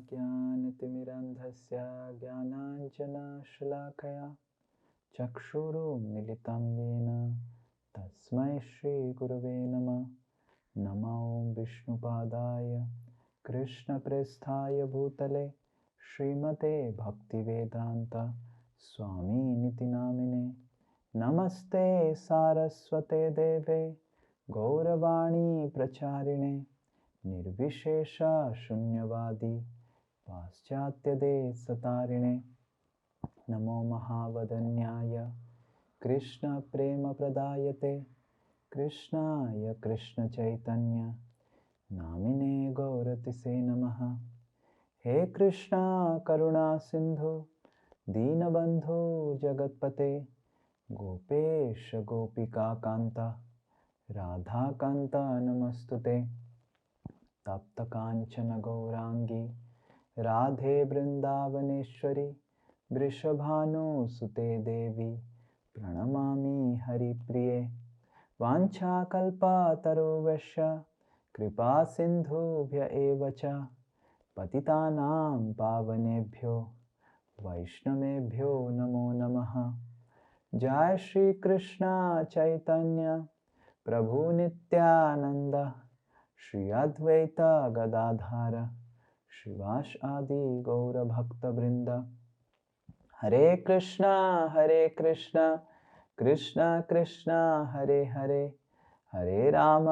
ज्ञानतिमिरन्धस्य ज्ञानाञ्जनशलाकया चक्षुरुन्मीलितं येन तस्मै श्रीगुरवे नमः। नमो विष्णुपादाय कृष्णप्रेष्ठाय भूतले श्रीमते भक्तिवेदान्त स्वामिनिति नामिने। नमस्ते सारस्वते देवे गौरवाणी प्रचारिणे निर्विशेष शून्यवादी पाश्चात्यदेशतारिणे। नमो महावदन्याय कृष्ण प्रेम प्रदायते कृष्णाय कृष्ण चैतन्य नामिने गौरतिसे नमः। हे कृष्णा करुणा सिंधु दीनबंधु जगत्पते गोपेश गोपिका कांता राधा कांता नमस्तुते। तप्त कांचन गौरांगी राधे वृंदावनेश्वरी वृषभानुसुते देवी प्रणमामि हरिप्रिये। वाञ्छाकल्पतरुभ्यश्च कृपा सिन्धुभ्य एव च पतितानां पावनेभ्यो वैष्णवेभ्यो नमो नमः। जय श्री कृष्ण चैतन्य प्रभु नित्यानंद श्री अद्वैत गदाधर श्रीवास आदि गौर भक्त वृंद। हरे कृष्णा कृष्णा कृष्णा हरे हरे हरे राम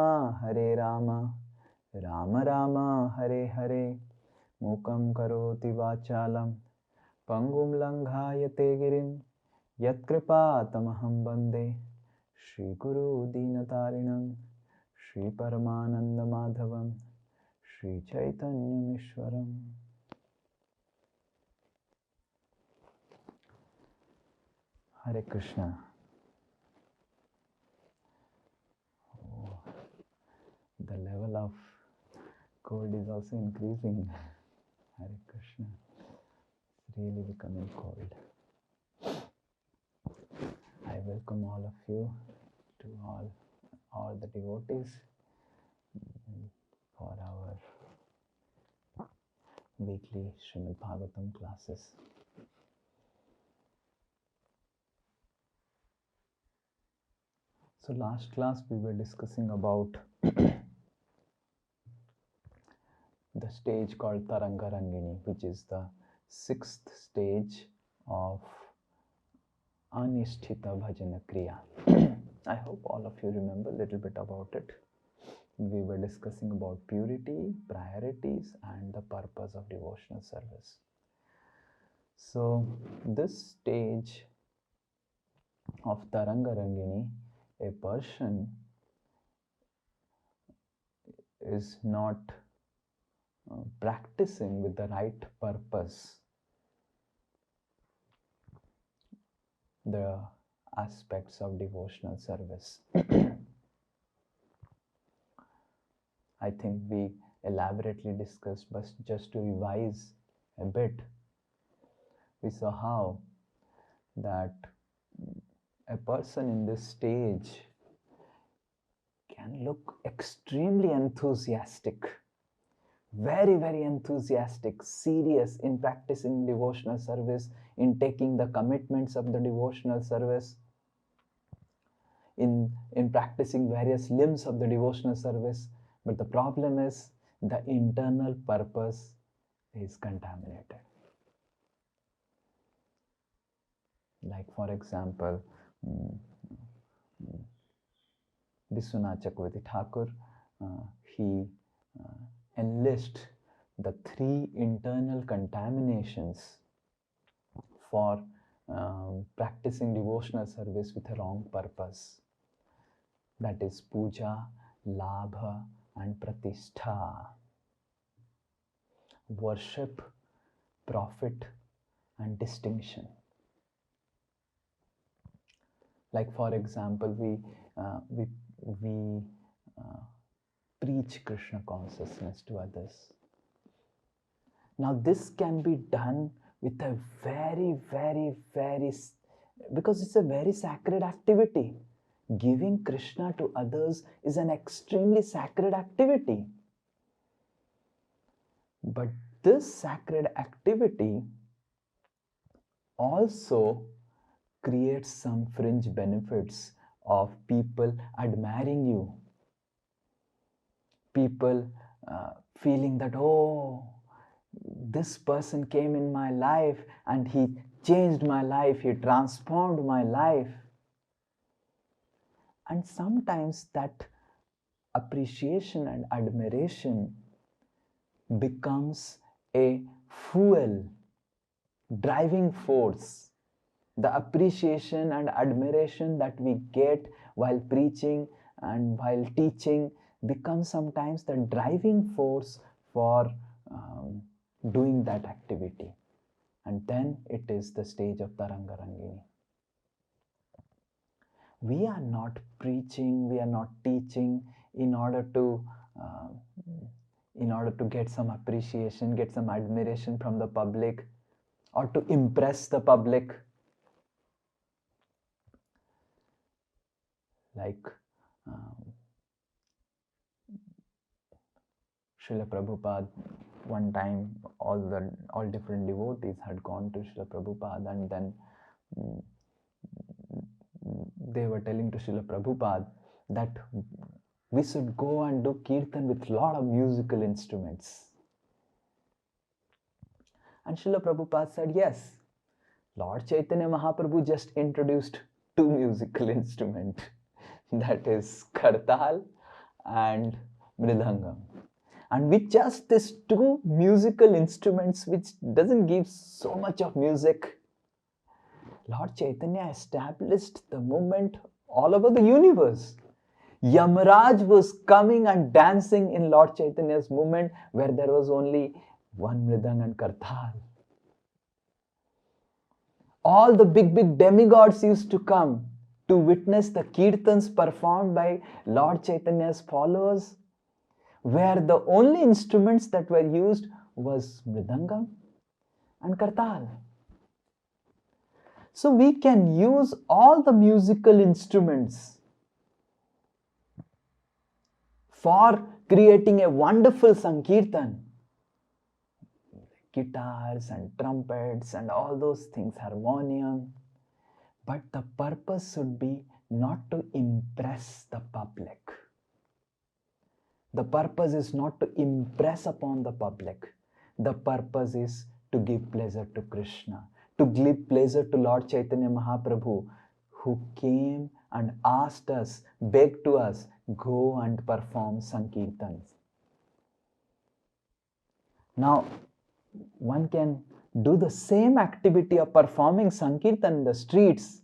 राम राम हरे हरे। मूकं करोति वाचालं पंगुं लंघायते गिरिं यत्कृपातमहं वन्दे श्रीगुरु दीनतारिणं श्रीपरमानन्दमाधवं श्रीचैतन्यमीश्वरम्। Hare Krishna. Oh, the level of cold is also increasing. Hare Krishna. It's really becoming cold. I welcome all of you to all the devotees for our weekly Srimad Bhagavatam classes. So last class we were discussing about the stage called Taranga Rangini, which is the 6th stage of Anisthita Bhajana Kriya. I hope all of you remember a little bit about it. We were discussing about purity, priorities, and the purpose of devotional service. So this stage of Taranga Rangini, a person is not practicing with the right purpose the aspects of devotional service. I think we elaborately discussed, but just to revise a bit, we saw how that a person in this stage can look extremely enthusiastic, very, very enthusiastic, serious in practicing devotional service, in taking the commitments of the devotional service, in practicing various limbs of the devotional service. But the problem is the internal purpose is contaminated. Like for example, Vishwanath Chakravarti Thakur, he enlists the 3 internal contaminations for practicing devotional service with a wrong purpose. That is puja, labha, and pratishtha. Worship, profit, and distinction. Like for example, we preach Krishna consciousness to others. Now this can be done with a very, because it's a very sacred activity. Giving Krishna to others is an extremely sacred activity. But this sacred activity also creates some fringe benefits of people admiring you, people feeling that, oh, this person came in my life and he changed my life, he transformed my life. And sometimes that appreciation and admiration becomes a fuel, driving force. The appreciation and admiration that we get while preaching and while teaching becomes sometimes the driving force for doing that activity. And then it is the stage of Taranga Rangini. We are not preaching, we are not teaching in order to get some appreciation, get some admiration from the public, or to impress the public. Like Srila Prabhupada, one time all different devotees had gone to Srila Prabhupada, and then they were telling to Srila Prabhupada that we should go and do kirtan with a lot of musical instruments. And Srila Prabhupada said, yes, Lord Chaitanya Mahaprabhu just introduced 2 musical instruments, that is Kartal and Mridangam. And with just these 2 musical instruments, which doesn't give so much of music, Lord Chaitanya established the movement all over the universe. Yamaraj was coming and dancing in Lord Chaitanya's movement where there was only 1 Mridang and Kartal. All the big demigods used to come to witness the kirtans performed by Lord Chaitanya's followers, where the only instruments that were used was Mridangam and Kartal. So we can use all the musical instruments for creating a wonderful Sankirtan. Guitars and trumpets and all those things, harmonium. But the purpose should be not to impress the public. The purpose is not to impress upon the public. The purpose is to give pleasure to Krishna, to give pleasure to Lord Chaitanya Mahaprabhu, who came and asked us, begged to us, go and perform Sankirtans. Now, one can do the same activity of performing Sankirtan in the streets,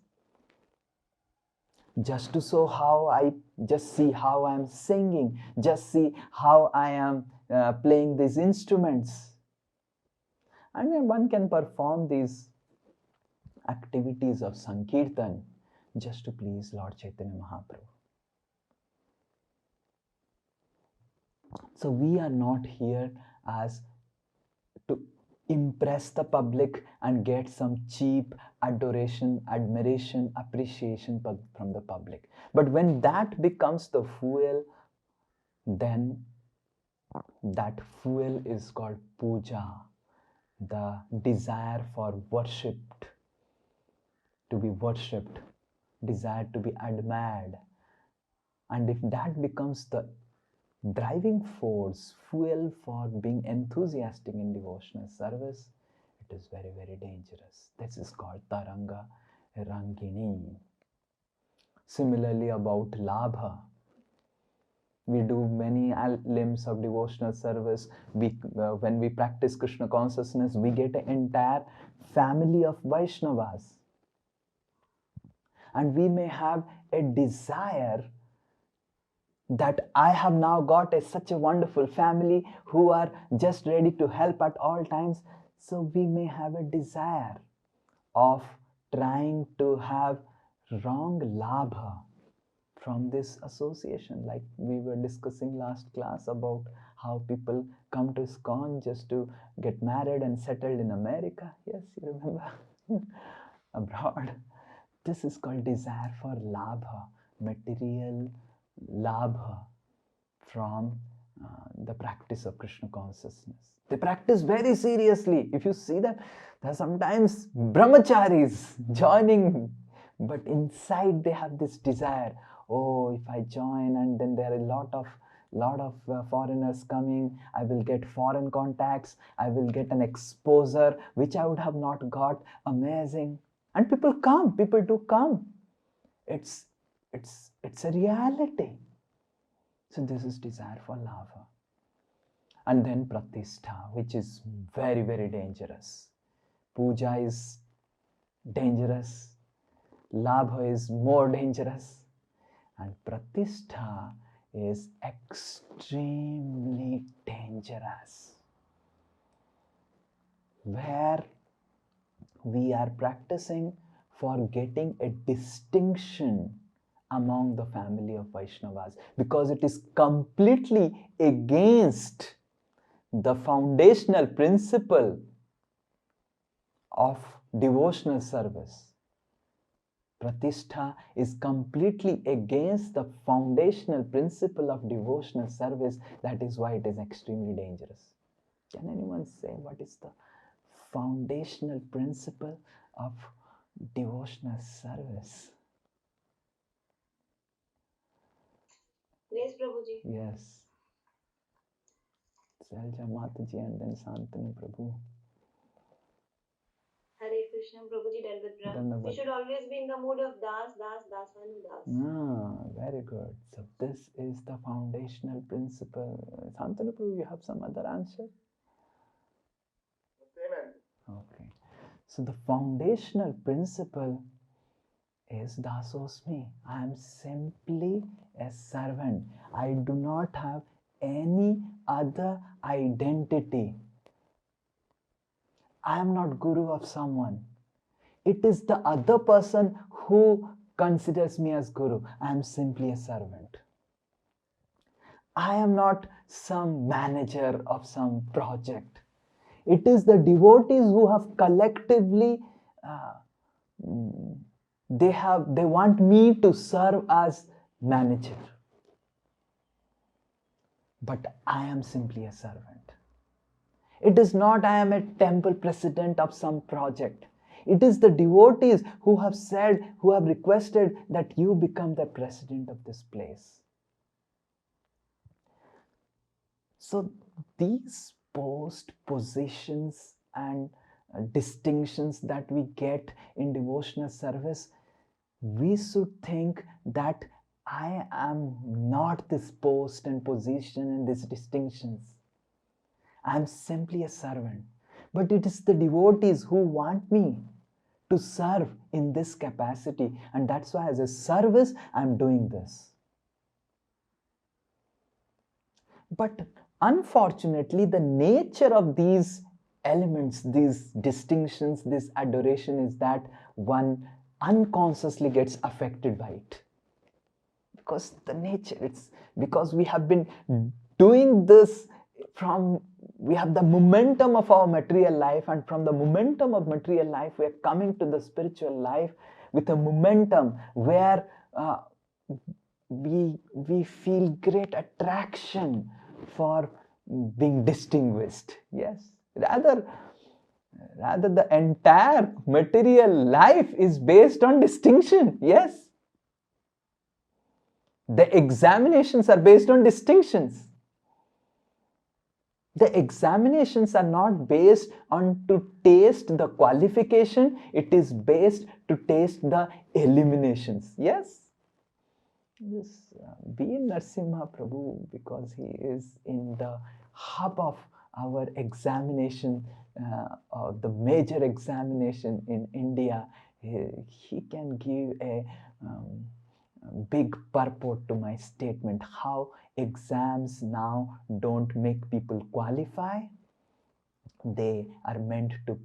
just to show how just see how I am singing, just see how I am playing these instruments. And then one can perform these activities of Sankirtan just to please Lord Chaitanya Mahaprabhu. So we are not here as to impress the public and get some cheap adoration, admiration, appreciation from the public. But when that becomes the fuel, then that fuel is called puja, the desire for worshipped, to be worshipped, desire to be admired. And if that becomes the driving force, fuel for being enthusiastic in devotional service, it is very, very dangerous. This is called Taranga Rangini. Similarly, about Labha, we do many limbs of devotional service. When we practice Krishna consciousness, we get an entire family of Vaishnavas. And we may have a desire that I have now got such a wonderful family who are just ready to help at all times. So we may have a desire of trying to have wrong labha from this association. Like we were discussing last class about how people come to ISKCON just to get married and settled in America. Yes, you remember? Abroad. This is called desire for labha, material labha from the practice of Krishna consciousness. They practice very seriously. If you see them, there are sometimes brahmacharis joining, but inside they have this desire. Oh, if I join, and then there are a lot of foreigners coming, I will get foreign contacts, I will get an exposure which I would have not got. Amazing. And people come, people do come. It's a reality. So this is desire for lava. And then pratishtha, which is very, very dangerous. Puja is dangerous. Labha is more dangerous. And pratishtha is extremely dangerous. Where we are practicing for getting a distinction among the family of Vaishnavas, because it is completely against the foundational principle of devotional service. Pratishtha is completely against the foundational principle of devotional service. That is why it is extremely dangerous. Can anyone say what is the foundational principle of devotional service? Yes, Prabhuji. Yes. Selja Mataji and then Santanu Prabhu. Hare Krishna, Prabhuji Dalvadra. We should always be in the mood of Das, Das, Dasanu, Das. Very good. So this is the foundational principle. Santanu Prabhu, you have some other answer? Amen. Okay. So the foundational principle is Dasosmi. I am simply a servant. I do not have any other identity. I am not guru of someone. It is the other person who considers me as guru. I am simply a servant. I am not some manager of some project. It is the devotees who have collectively they want me to serve as manager. But I am simply a servant. It is not I am a temple president of some project. It is the devotees who have said, who have requested that you become the president of this place. So these post positions and distinctions that we get in devotional service, we should think that I am not this post and position and these distinctions. I am simply a servant. But it is the devotees who want me to serve in this capacity. And that's why as a service, I am doing this. But unfortunately, the nature of these elements, these distinctions, this adoration is that one unconsciously gets affected by it. Because the nature, it's because we have been doing this we have the momentum of our material life, and from the momentum of material life, we are coming to the spiritual life with a momentum where we feel great attraction for being distinguished. Yes, rather the entire material life is based on distinction. Yes, the examinations are based on distinctions. The examinations are not based on to taste the qualification, it is based to taste the eliminations. Yes? This B. Narasimha Prabhu, because he is in the hub of our examination, the major examination in India, he can give a big purport to my statement, how exams now don't make people qualify, they are meant to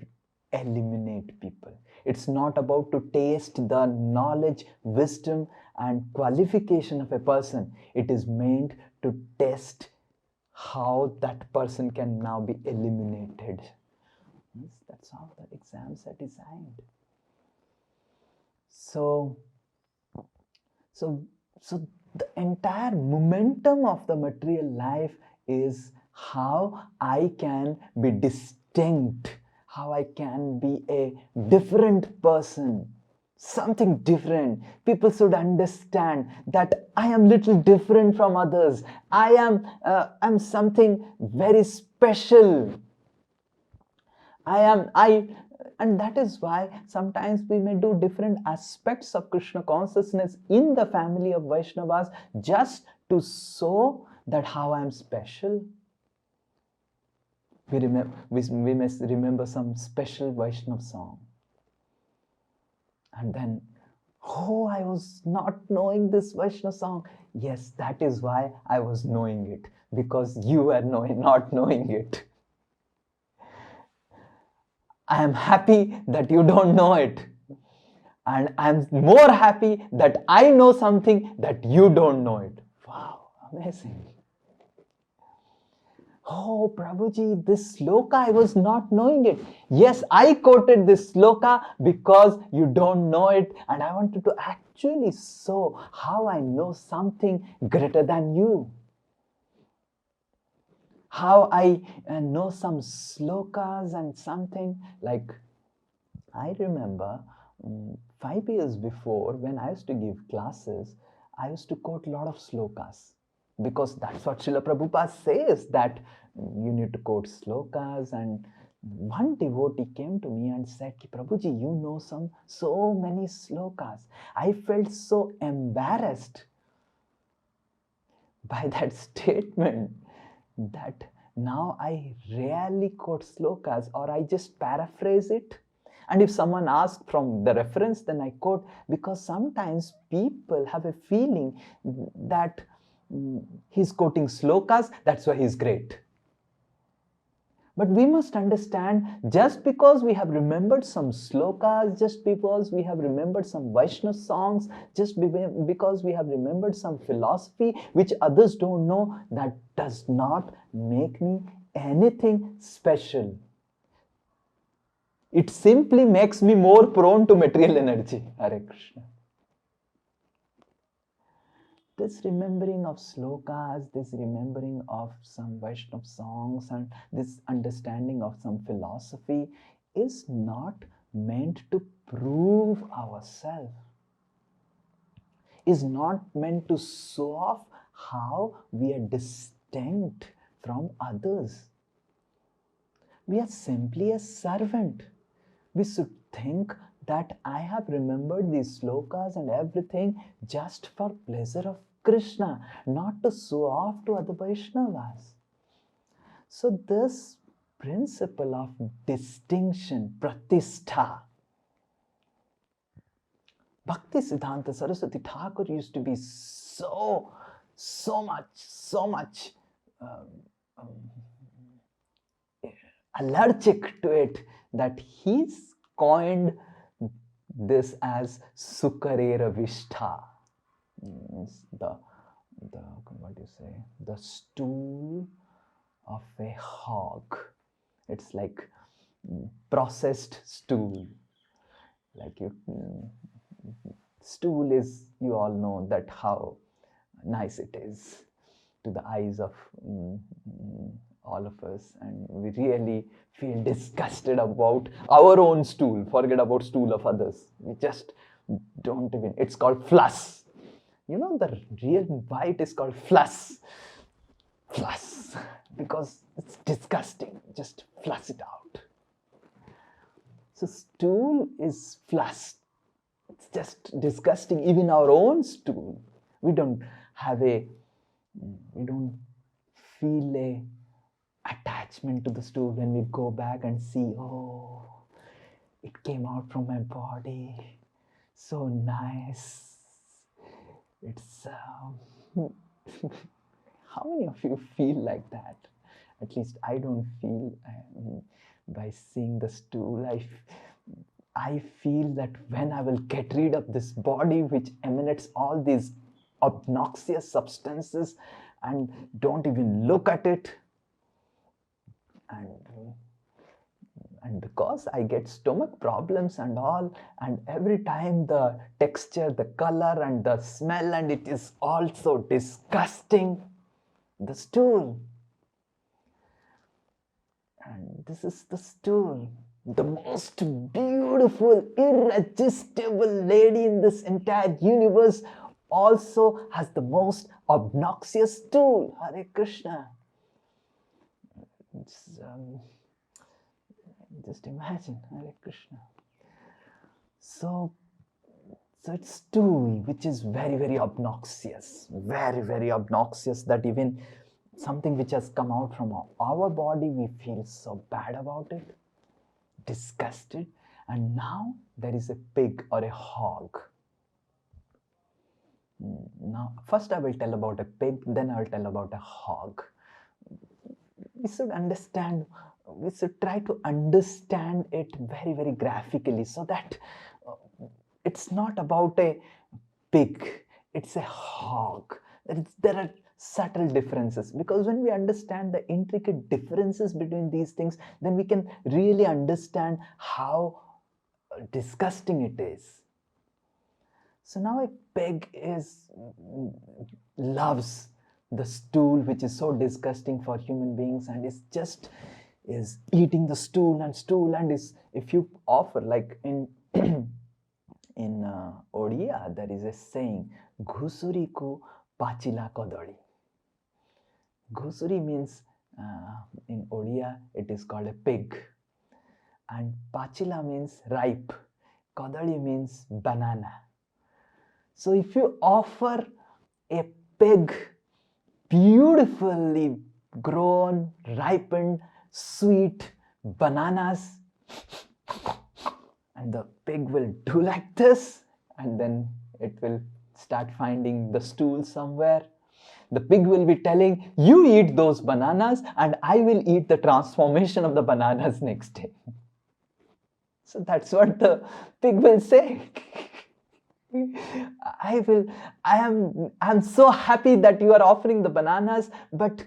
eliminate people. It's not about to taste the knowledge, wisdom and qualification of a person. It is meant to test how that person can now be eliminated. Yes, that's how the exams are designed. So the entire momentum of the material life is how I can be distinct, how I can be a different person, something different. People should understand that I am little different from others. I'm something very special. And that is why sometimes we may do different aspects of Krishna consciousness in the family of Vaishnavas just to show that how I am special. We must remember some special Vaishnav song. And then, oh, I was not knowing this Vaishnav song. Yes, that is why I was knowing it, because you were not knowing it. I am happy that you don't know it. And I'm more happy that I know something that you don't know it. Wow, amazing. Oh, Prabhuji, this sloka, I was not knowing it. Yes, I quoted this sloka because you don't know it. And I wanted to actually show how I know something greater than you. How I know some slokas and something like, I remember 5 years before, when I used to give classes, I used to quote a lot of slokas, because that's what Srila Prabhupada says, that you need to quote slokas. And one devotee came to me and said, Prabhuji, you know so many slokas. I felt so embarrassed by that statement that now I rarely quote slokas, or I just paraphrase it. And if someone asks from the reference, then I quote, because sometimes people have a feeling that he's quoting slokas, that's why he's great. But we must understand, just because we have remembered some slokas, just because we have remembered some Vaishnava songs, just because we have remembered some philosophy which others don't know, that does not make me anything special. It simply makes me more prone to material energy. Hare Krishna. This remembering of slokas, this remembering of some Vaishnava songs, and this understanding of some philosophy is not meant to prove ourselves, is not meant to show off how we are distinct from others. We are simply a servant. We should think that I have remembered these slokas and everything just for pleasure of Krishna, not to show off to other Vaishnavas. So this principle of distinction, pratishtha, Bhakti Siddhanta Saraswati Thakur used to be so much allergic to it, that he's coined this as Sukarera Vishtha. The what do you say? The stool of a hog. It's like processed stool. Like stool is, you all know that how nice it is to the eyes of all of us, and we really feel disgusted about our own stool. Forget about stool of others. We just don't even. It's called flush. You know the real why it is called flush. Flush, because it's disgusting. Just flush it out. So stool is flush. It's just disgusting. Even our own stool, we don't feel a attachment to the stool when we go back and see, oh, it came out from my body, so nice. It's how many of you feel like that? At least I don't feel by seeing the stool. I feel that when I will get rid of this body which emanates all these obnoxious substances and don't even look at it, and because I get stomach problems and all, and every time the texture, the color and the smell, and it is also disgusting, the stool. And this is the stool. The most beautiful, irresistible lady in this entire universe also has the most obnoxious stool. Hare Krishna. It's, just imagine, Hare Krishna. So it's stool, which is very, very obnoxious. Very, very obnoxious, that even something which has come out from our body, we feel so bad about it, disgusted. And now there is a pig or a hog. Now, first I will tell about a pig, then I will tell about a hog. We should understand, we should try to understand it very, very graphically, so that it's not about a pig, it's a hog. There are subtle differences, because when we understand the intricate differences between these things, then we can really understand how disgusting it is. So now a pig loves the stool, which is so disgusting for human beings, and is eating the stool, and is, if you offer, like in Odia, there is a saying, Ghusuri ko pachila kodali. Ghusuri means, in Odia, it is called a pig. And pachila means ripe. Kodali means banana. So if you offer a pig beautifully grown, ripened, sweet bananas, and the pig will do like this, and then it will start finding the stool somewhere. The pig will be telling, you eat those bananas and I will eat the transformation of the bananas next day. So that's what the pig will say. I am so happy that you are offering the bananas, but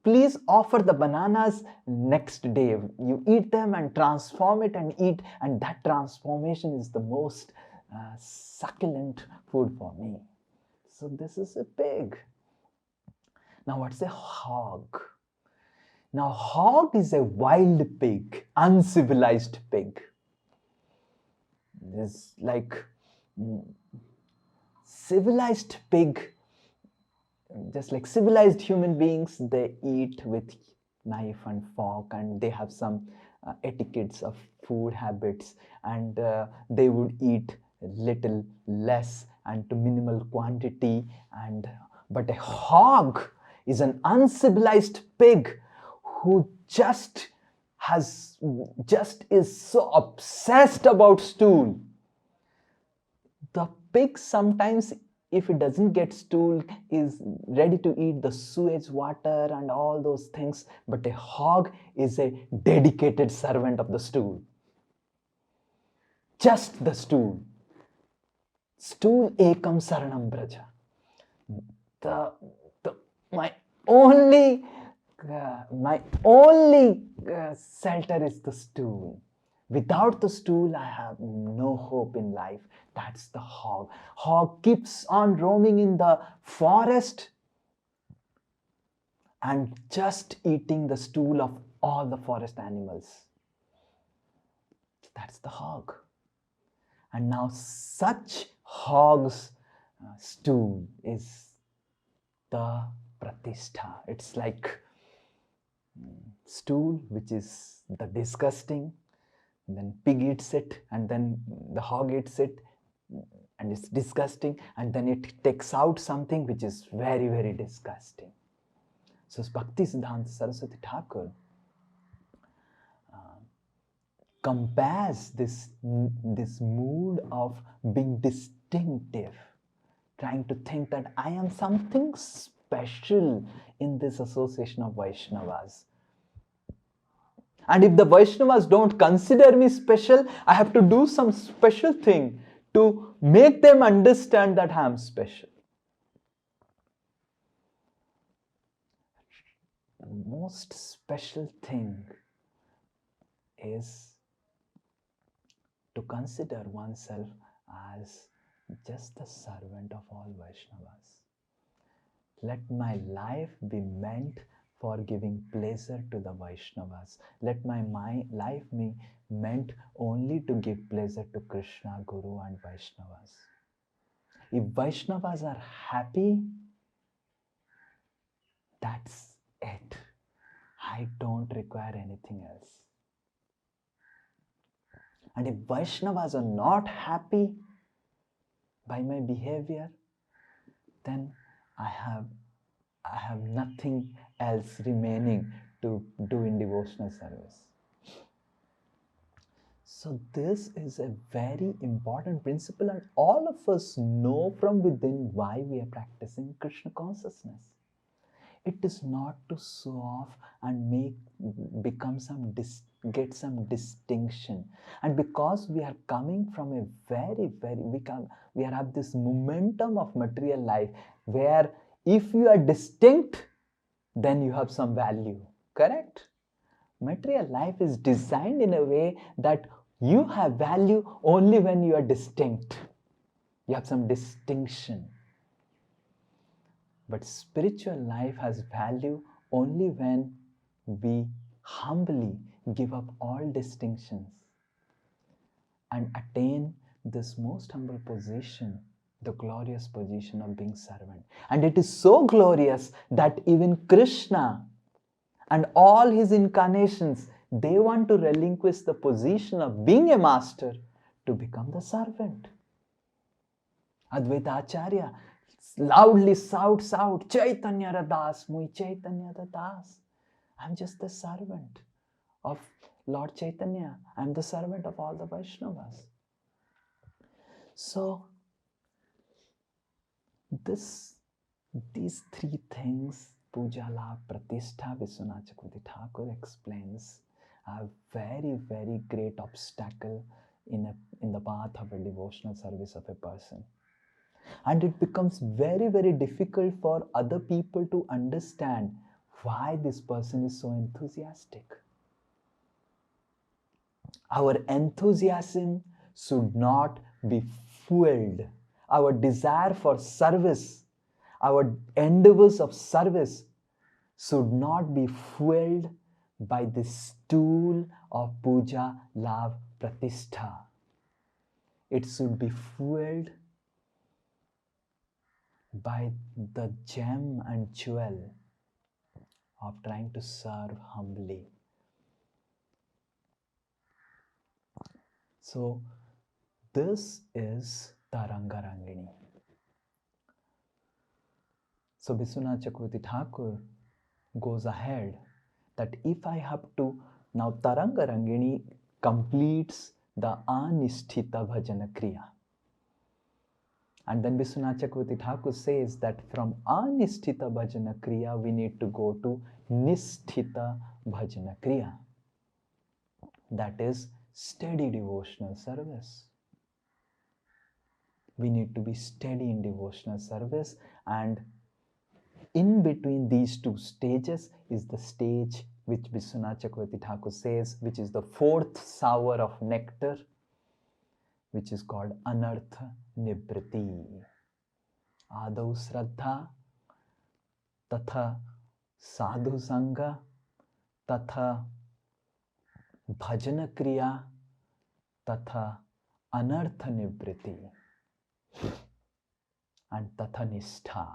please offer the bananas next day. You eat them and transform it and eat, and that transformation is the most succulent food for me. So this is a pig. Now what's a hog? Now hog is a wild pig, uncivilized pig. It's like civilized pig, just like civilized human beings, they eat with knife and fork, and they have some etiquettes of food habits, and they would eat little less and to minimal quantity. But a hog is an uncivilized pig who just is so obsessed about stool. The pig sometimes, if it doesn't get stool, is ready to eat the sewage water and all those things. But a hog is a dedicated servant of the stool. Just the stool. Stool ekam saranam braja. My only shelter is the stool. Without the stool, I have no hope in life. That's the hog. Hog keeps on roaming in the forest and just eating the stool of all the forest animals. That's the hog. And now such hog's stool is the pratishtha. It's like stool, which is the disgusting, and then pig eats it, and then the hog eats it, and it's disgusting, and then it takes out something which is very, very disgusting. So Bhakti Siddhanta Saraswati Thakur compares this mood of being distinctive, trying to think that I am something special in this association of Vaishnavas. And if the Vaishnavas don't consider me special, I have to do some special thing to make them understand that I am special. The most special thing is to consider oneself as just the servant of all Vaishnavas. Let my life be meant for giving pleasure to the Vaishnavas. Let my life be meant only to give pleasure to Krishna, Guru and Vaishnavas. If Vaishnavas are happy, that's it. I don't require anything else. And if Vaishnavas are not happy by my behavior, then I have nothing else remaining to do in devotional service. So this is a very important principle, and all of us know from within why we are practicing Krishna consciousness. It is not to show off and get some distinction. And because we are coming from a we have this momentum of material life where if you are distinct, then you have some value, correct? Material life is designed in a way that you have value only when you are distinct. You have some distinction. But spiritual life has value only when we humbly give up all distinctions and attain this most humble position, the glorious position of being servant. And it is so glorious that even Krishna and all his incarnations, they want to relinquish the position of being a master to become the servant. Advaita Acharya loudly shouts out, Chaitanya Das, Mui Chaitanya Das. I'm just the servant of Lord Chaitanya. I'm the servant of all the Vaishnavas. So, these three things, Puja, Labh, Pratishtha, Vishwanath Chakravarti Thakur explains, are very, very great obstacle in the path of a devotional service of a person. And it becomes very, very difficult for other people to understand why this person is so enthusiastic. Our enthusiasm should not be fueled. Our desire for service, our endeavors of service should not be fueled by the stool of puja, labh, pratishtha. It should be fueled by the gem and jewel of trying to serve humbly. So this is Taranga Rangini. So Vishwanath Chakravarti Thakur goes ahead that if I have to, now Taranga Rangini completes the Anisthita Bhajana Kriya. And then Vishwanath Chakravarti Thakur says that from Anisthita Bhajana Kriya, we need to go to Nisthita Bhajana Kriya. That is steady devotional service. We need to be steady in devotional service, and in between these two stages is the stage which Vishwanath Chakravarti Thakur says, which is the fourth sour of nectar, which is called Anartha Nibriti. Adau Shraddha, Tatha Sadhu Sangha, Tatha Bhajana Kriya, Tatha Anartha Nibriti, and Tatha Nishtha.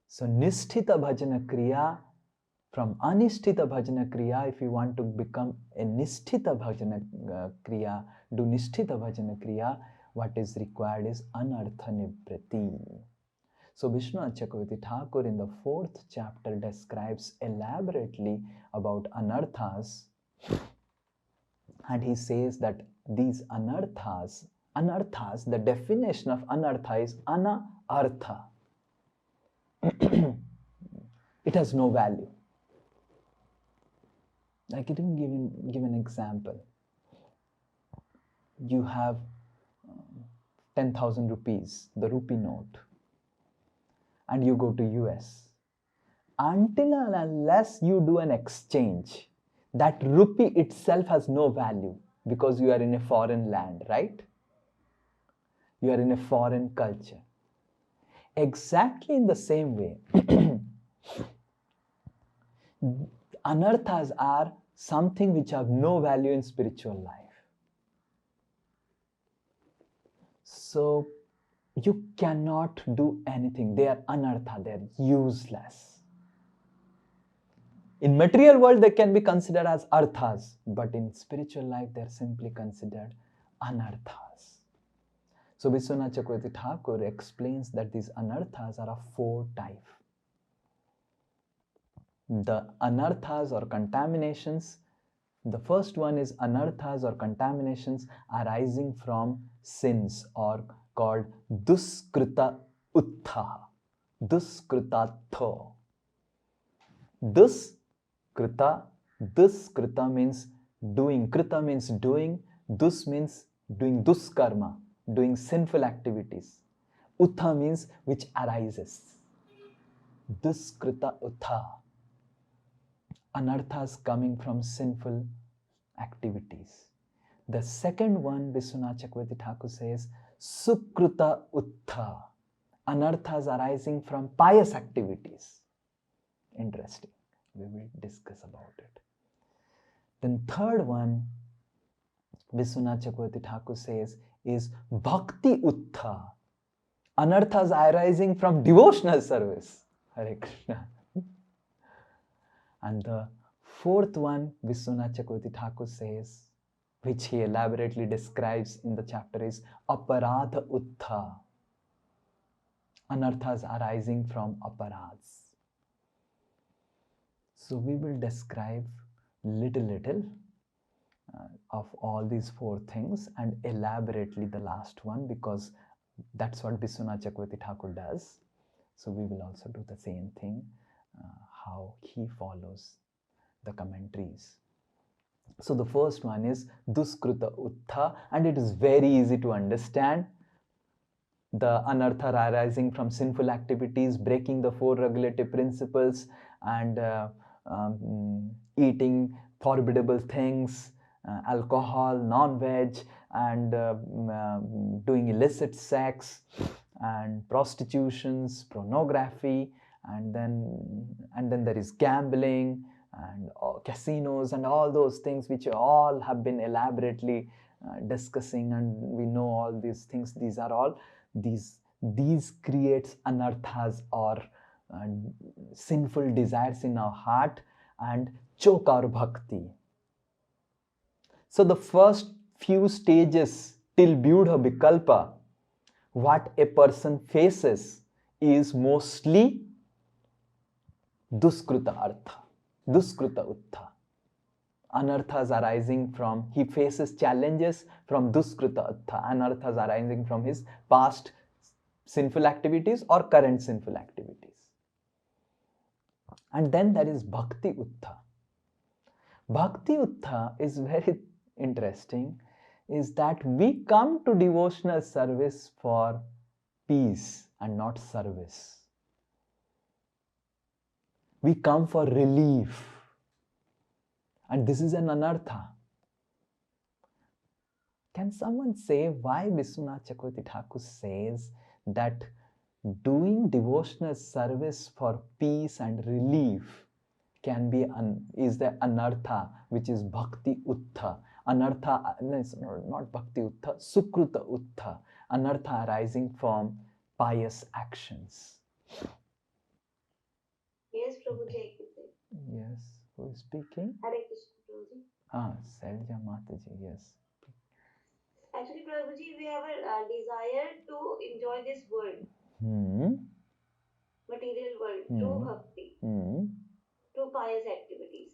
So Nisthita Bhajana Kriya, from Anisthita Bhajana Kriya, if you want to become a Nisthita Bhajana Kriya, do Nisthita Bhajana Kriya, what is required is Anartha Nibriti. So Vishwanath Chakravarti Thakur in the 4th chapter describes elaborately about anarthas, and he says that these anarthas, the definition of anartha is ana-artha. It has no value. Like it didn't give an example. You have 10,000 rupees, the rupee note, and you go to US. Until and unless you do an exchange, that rupee itself has no value because you are in a foreign land, right? You are in a foreign culture. Exactly in the same way, Anarthas are something which have no value in spiritual life. So you cannot do anything. They are anartha, they are useless. In material world, they can be considered as arthas, but in spiritual life, they are simply considered anarthas. So Vishwanath Chakravarti Thakur explains that these anarthas are of 4 types. The anarthas or contaminations, the first one is anarthas or contaminations arising from sins or called duskrita uttha, duskrita. Duskrita means doing, krita means doing, dus means doing duskarma, doing sinful activities. Uttha means which arises. Duskrita uttha. Anarthas coming from sinful activities. The second one, Vishwanath Chakravarti Thakur says, Sukruta Uttha. Anarthas arising from pious activities. Interesting. We will discuss about it. Then third one, Vishwanath Chakravarti Thakur says, is Bhakti Uttha. Anarthas arising from devotional service. Hare Krishna. And the fourth one, Vishwanath Chakravarti Thakur says, which he elaborately describes in the chapter, is Aparadha Uttha. Anarthas arising from aparads. So we will describe little of all these 4 things and elaborately the last one, because that's what Vishwanath Chakravarti Thakur does. So we will also do the same thing, how he follows the commentaries. So the first one is Duskrita Uttha, and it is very easy to understand. The anartha arising from sinful activities, breaking the 4 regulative principles, and eating forbidable things, alcohol, non-veg, and doing illicit sex, and prostitutions, pornography, and then there is gambling and casinos and all those things which all have been elaborately discussing, and we know all these things. These are all these creates anarthas or sinful desires in our heart and choke our bhakti. So the first few stages till Byudha Vikalpa, what a person faces is mostly Duskrita Artha, Duskrita Uttha. Anarthas arising from, he faces challenges from Duskrita Uttha, anarthas arising from his past sinful activities or current sinful activities. And then there is Bhakti Uttha. Bhakti Uttha is very interesting, is that we come to devotional service for peace and not service. We come for relief. And this is an anartha. Can someone say why Vishwanath Chakravarti Thakur says that doing devotional service for peace and relief can be is the anartha, which is Bhakti Uttha. Anartha, not Bhakti Uttha, Sukruta Uttha. Anartha arising from pious actions. Yes, Prabhuji. Yes, who is speaking? Hare Krishna, Prabhuji. Selja Mataji, yes. Actually, Prabhuji, we have a desire to enjoy this world. Material world, through bhakti, through pious activities.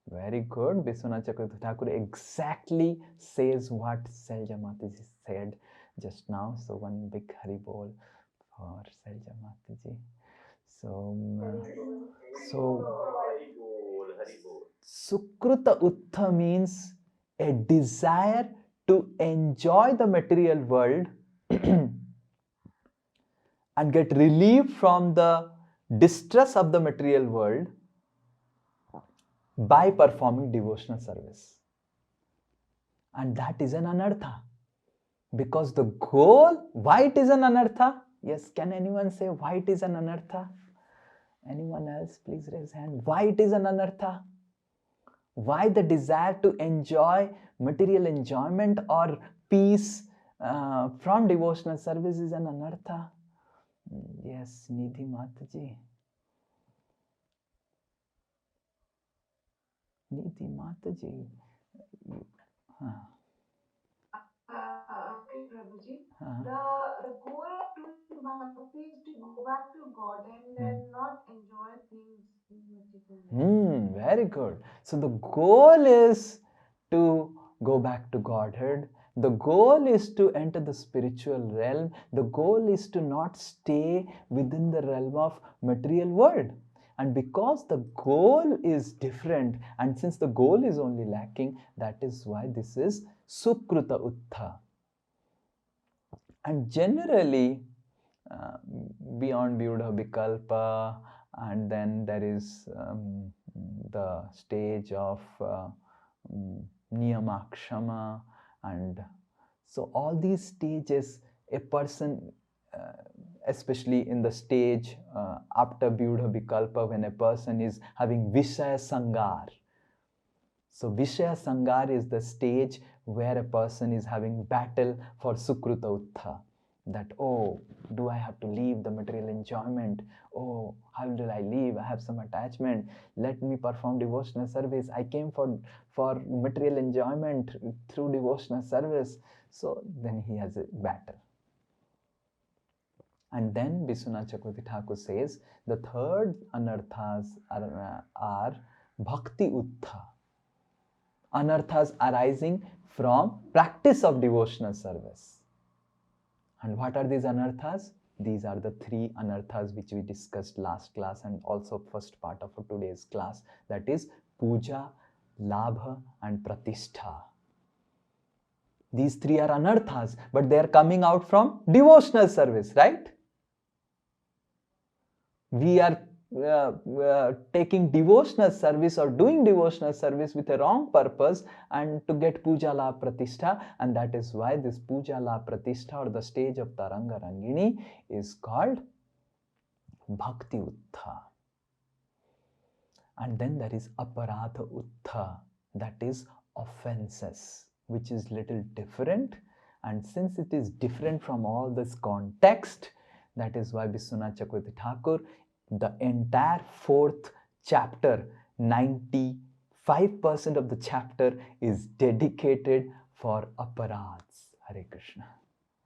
Very good. Vishwanath Chakravarti Thakur exactly says what Selja Mataji said just now. So one big Hari Bol for Selja Mataji. So Sukruta Uttha means a desire to enjoy the material world and get relief from the distress of the material world by performing devotional service. And that is an anartha. Because the goal, why it is an anartha? Yes, can anyone say why it is an anartha? Anyone else? Please raise hand. Why it is an anartha? Why the desire to enjoy material enjoyment or peace from devotional service is an anartha? Yes, Nidhi Mataji. Nidhi Mataji. Prabhuji, the goal of doing bhakti is to go back to God and then not enjoy things in material life. Very good. So the goal is to go back to Godhead. The goal is to enter the spiritual realm. The goal is to not stay within the realm of material world. And because the goal is different, and since the goal is only lacking, that is why this is Sukruta Uttha. And generally, beyond Vyudha Vikalpa, and then there is the stage of Niyamakshama, and so all these stages, a person, especially in the stage after Vyudha Vikalpa, when a person is having Vishaya Sangar. So Vishaya Sangar is the stage where a person is having battle for Sukruta Uttha. That, oh, do I have to leave the material enjoyment? Oh, how will I leave? I have some attachment. Let me perform devotional service. I came for material enjoyment through devotional service. So then he has a battle. And then Biswanath Chakravarti Thakur says the third anarthas are Bhakti Uttha. Anarthas arising from practice of devotional service. And what are these anarthas? These are the three anarthas which we discussed last class and also first part of today's class. That is puja, labha and pratishtha. These three are anarthas, but they are coming out from devotional service, right? We are taking devotional service or doing devotional service with a wrong purpose and to get puja la pratishtha, and that is why this puja la pratishtha or the stage of Taranga Rangini is called Bhakti Uttha. And then there is Aparadha Uttha, that is offenses, which is little different, and since it is different from all this context, that is why Biswanath Chakravarti Thakur, the entire fourth chapter, 95% of the chapter is dedicated for aparads. Hare Krishna.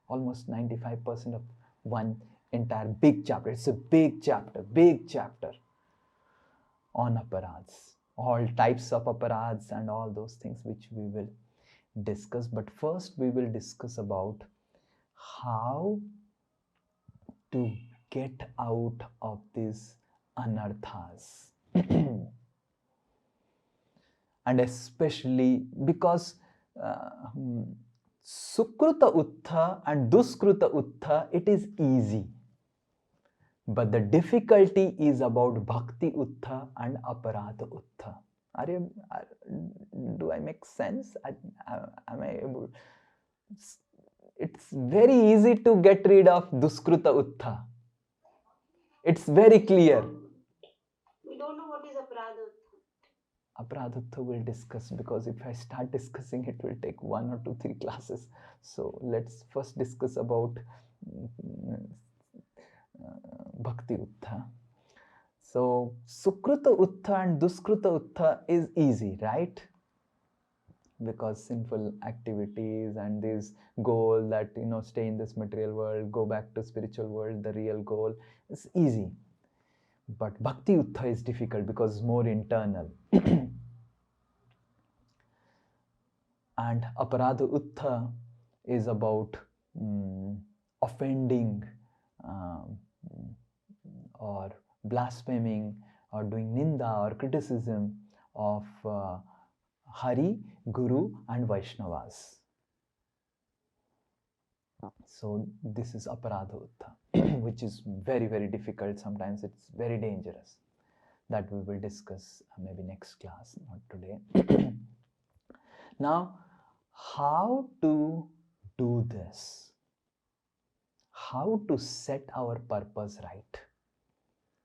Almost 95% of one entire big chapter. It's a big chapter on aparads. All types of aparads and all those things which we will discuss. But first we will discuss about how to get out of these anarthas. And especially because Sukruta Uttha and Duskruta Uttha, it is easy. But the difficulty is about Bhakti Uttha and Aparadha Uttha. Do I make sense? Am I able? It's very easy to get rid of Duskruta Uttha. It's very clear. We don't know what is Aparadha Uttha. Aparadha Uttha we'll discuss, because if I start discussing it will take 1 or 2, 3 classes. So let's first discuss about Bhakti Uttha. So Sukruta Uttha and Duskruta Uttha is easy, right? Because sinful activities and this goal that, stay in this material world, go back to spiritual world, the real goal is easy. But Bhakti Uttha is difficult because it's more internal. And Aparadha Uttha is about offending or blaspheming or doing ninda or criticism of Hari, Guru and Vaishnavas. So this is Aparadha Uttha, which is very, very difficult. Sometimes it's very dangerous. That we will discuss maybe next class, not today. Now, how to do this? How to set our purpose right?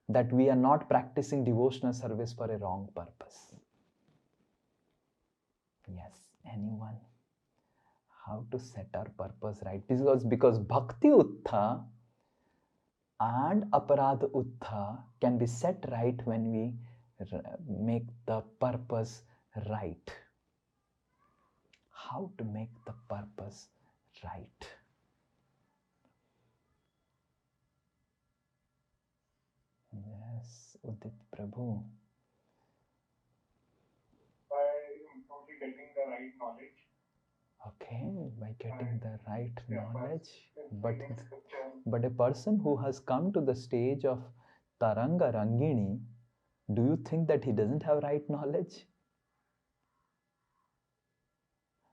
that we are not practicing devotional service for a wrong purpose. Yes, anyone? How to set our purpose right? Because bhakti uttha and aparadha uttha can be set right when we make the purpose right. How to make the purpose right? Yes, Udit Prabhu. By only getting the right knowledge. Okay, by getting the right knowledge. Reading scripture. But a person who has come to the stage of Taranga Rangini, do you think that he doesn't have right knowledge?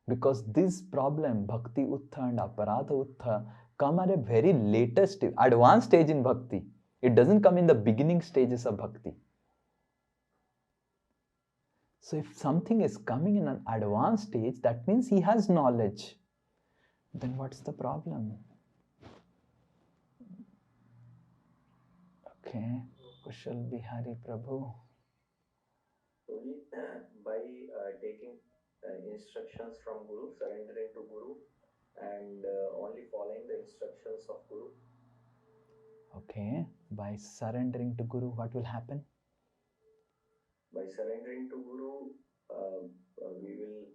Because this problem, Bhakti Uttha and Aparadha Uttha, come at a very latest, advanced stage in Bhakti. It doesn't come in the beginning stages of Bhakti. So if something is coming in an advanced stage, that means he has knowledge. Then what's the problem? Okay, Kushal Bihari Prabhu. By taking instructions from Guru, surrendering to Guru, and only following the instructions of Guru. Okay, by surrendering to Guru, what will happen? By surrendering to Guru, we will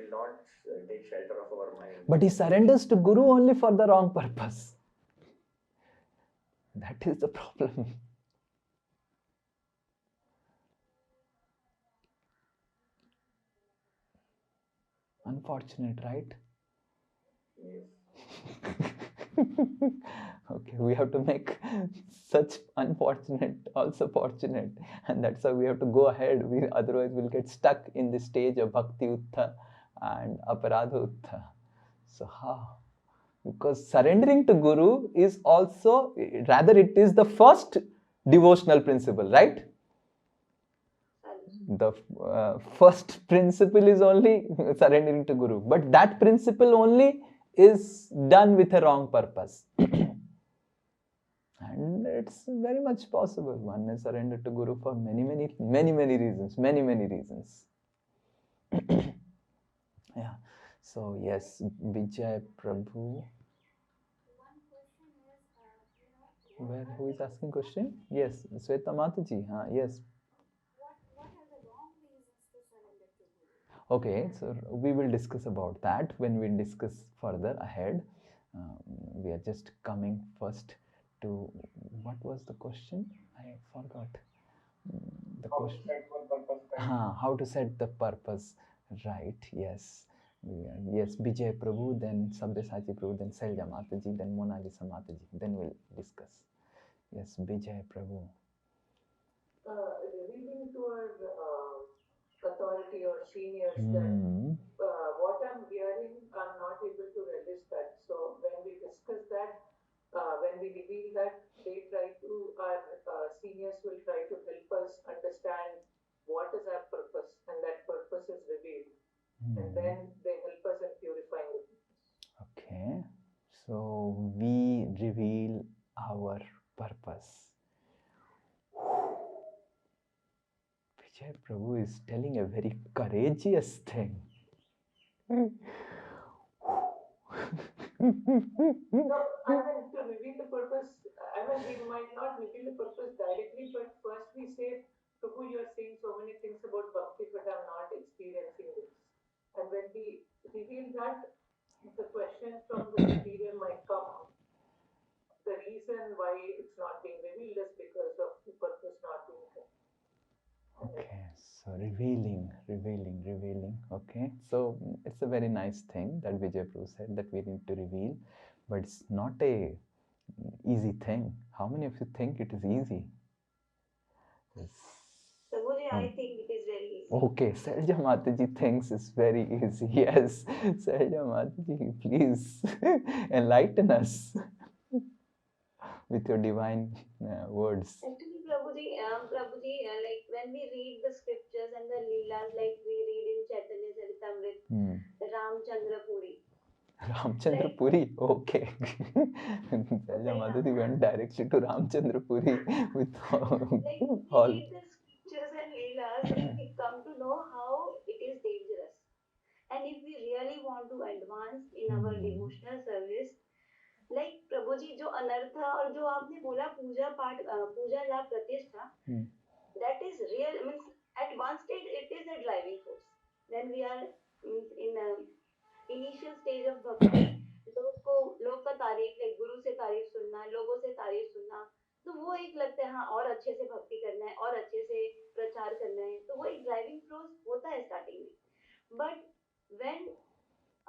not take shelter of our mind. But he surrenders to Guru only for the wrong purpose. That is the problem. Unfortunate, right? Yes. Okay, we have to make such unfortunate also fortunate, and that's how we have to go ahead. Otherwise we'll get stuck in the stage of Bhakti Uttha and Aparadha Uttha. So how? Because surrendering to Guru is also, rather it is the first devotional principle, right? The first principle is only surrendering to Guru, but that principle only is done with a wrong purpose. And it's very much possible. One may surrender to Guru for many reasons. Yeah. So yes, Vijay Prabhu. Where, who is asking question? Yes, Sweta Mataji. Yes. What are the wrong reasons to surrender to Guru? Okay, so we will discuss about that when we discuss further ahead. We are just coming first to, what was the question? I forgot. The question. How to set the purpose right? Yes. Yes, Vijay Prabhu, then Sabyasachi Prabhu, then Selja Mataji, then Mona Lisa Mataji. Then we'll discuss. Yes, Vijay Prabhu. Revealing to our authority or seniors that what I'm hearing, I'm not able to relish that. So when we discuss that, when we reveal that, our seniors will try to help us understand what is our purpose, and that purpose is revealed. And then they help us in purifying it. Okay, so we reveal our purpose. Vijay Prabhu is telling a very courageous thing. No, I mean, to reveal the purpose, we might not reveal the purpose directly, but first we say, Prabhu, you are saying so many things about bhakti, but I'm not experiencing this. And when we reveal that, the question from the superior might come. The reason why it's not being revealed is because of the purpose not being there. Okay, so revealing. Okay, so it's a very nice thing that Vijay Prabhu said, that we need to reveal, but it's not a easy thing. How many of you think it is easy? Prabhuji, I think it is very easy. Okay, Selja Mataji thinks it's very easy. Yes, Selja Mataji, please enlighten us with your divine words. Actually, Prabhuji, like when we read the scriptures and the leelas, like we read in Chaitanya Charitamrita, Ramchandra Puri. Ramchandra Puri, okay. Selja Mataji went directly to Ramchandra Puri with Like we all. read the scriptures and leelas and we come to know how it is dangerous. And if we really want to advance in our devotional service, like प्रभु जी जो अनर्था और जो आपने बोला पूजा पाठ पूजा लाभ प्रतिष्ठा, that is real means at one stage it is a driving force. When we are means in a initial stage of bhakti, लोग का तारीफ लाइक गुरु से तारीफ सुनना, लोगों से तारीफ सुनना, तो वो एक लगता है हाँ और अच्छे से भक्ति करना है और अच्छे से प्रचार करना है, तो वो एक ड्राइविंग फोर्स होता है स्टार्टिंग में. बट व्हेन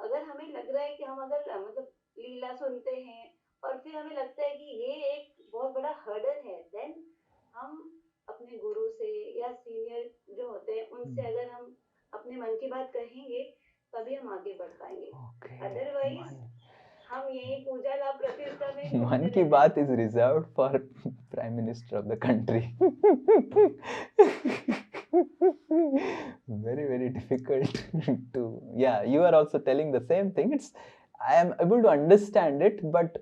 अगर हमें लग रहा है कि हम अगर मतलब लीला सुनते हैं और फिर हमें लगता है कि ये एक बहुत बड़ा हर्डल है, देन हम अपने गुरु से या सीनियर जो होते हैं उनसे अगर हम अपने मन की बात कहेंगे तभी हम आगे बढ़ पाएंगे. अदरवाइज हम यही पूजा लाभ प्रतिष्ठा में मन की बात is reserved for Prime Minister of the country. Very, very difficult to, yeah, you are also telling the same thing. I am able to understand it, but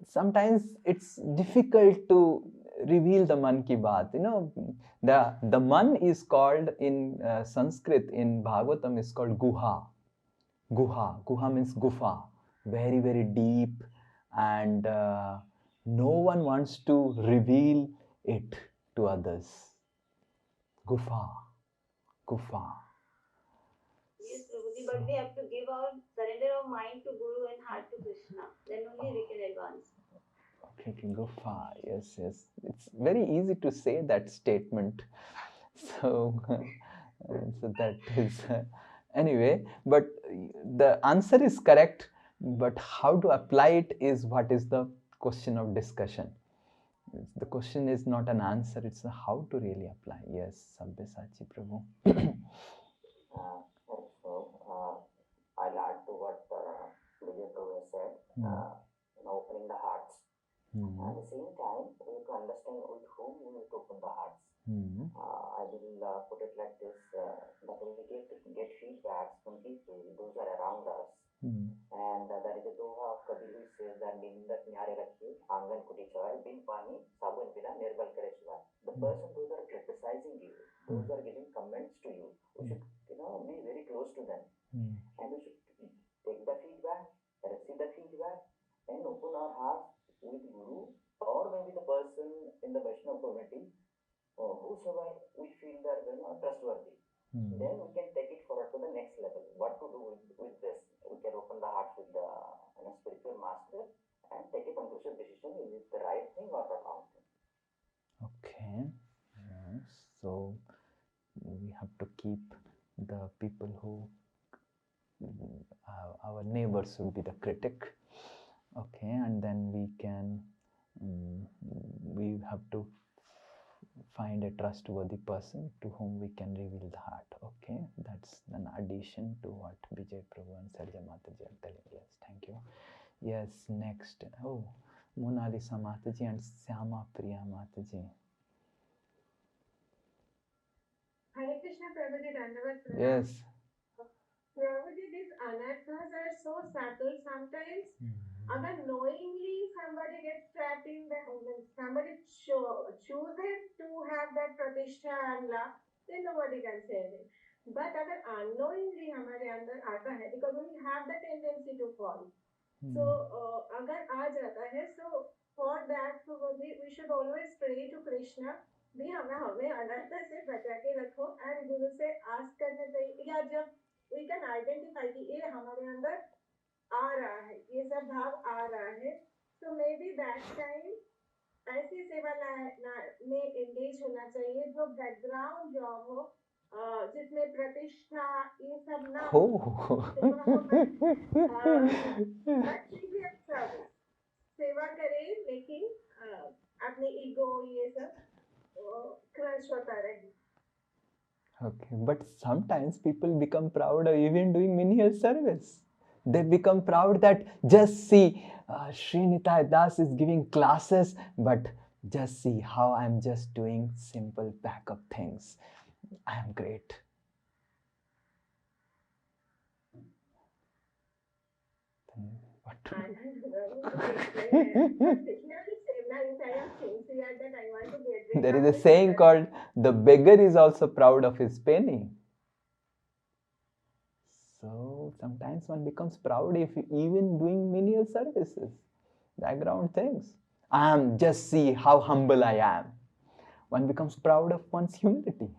sometimes it's difficult to reveal the man ki baat. You know, the man is called in Sanskrit, in Bhagavatam is called guha. Guha means gufa, very, very deep, and no one wants to reveal it to others. Gufa. Yes, Prabhuji, but we have to give our surrender of mind to Guru and heart to Krishna. Then only we can advance. Okay, Gufa. Yes. It's very easy to say that statement. So that is anyway. But the answer is correct. But how to apply it is what is the question of discussion. The question is not an answer, it's how to really apply. Yes, Sabyasachi Prabhu. I'll add to what Vijay Prabhu said, opening the hearts. At the same time, we need to understand with whom we need to open the hearts. I will put it like this, that when we get feedbacks from people, those are around us, and there is a doha of Kabir who says that Nindat Nyare Rakhi, Angan Kuti Chawai, Bin Pani, Sabun Vina, Nirbal Kare Shiva. The person those are criticizing you, those are giving comments to you, we should be very close to them. And we should take the feedback, receive the feedback, and open our hearts with Guru or maybe the person in the Vaishnava community, whosoever we feel that trustworthy. Then we can take it forward to the next level. What to do with this? We can open the heart with the spiritual master and take a conclusive decision: is it the right thing or the wrong thing? Okay. Yes. So we have to keep the people who our neighbors will be the critic. Okay, and then we can we have to find a trustworthy person to whom we can reveal the heart. Okay, that's an addition to what Vijay Prabhu and Selja Mataji are telling. Yes, thank you. Yes, next. Oh, Monalisa Mataji and Syama Priya Mataji. Hare Krishna Prabhuji, Dandavat Pranam. Yes. Prabhuji, these anarthas are so subtle sometimes. Agar knowingly somebody gets trapped in the somebody chooses to have that pratishtha and love, then nobody can say anything. But agar unknowingly हमारे अंदर आता है, because we have the tendency to fall. So अगर आ जाता है, so for that probably we should always pray to Krishna. भी हमें अनर्थ से बचा के रखो and गुरु से ask करना चाहिए, या जब we can identify कि ये हमारे अंदर आ रहा है, ये सब भाव आ रहा है, so maybe that time ऐसी सेवा में engage होना चाहिए जो background job हो, जिसमें प्रतिष्ठा ये सब ना हो, सेवा करे लेकिन अपने ईगो ये सब क्रश होता रहे. Okay, but sometimes people become proud of even doing menial service. They become proud that just see, Sri Nitai Das is giving classes, but just see how I'm just doing simple backup things. I am great. Then what to I do? don't know to explain it. But clearly, inside I'm sincere that I want to get rid There of is a this saying stress. called the beggar is also proud of his penny. So sometimes one becomes proud if even doing menial services, background things. Just see how humble I am. One becomes proud of one's humility.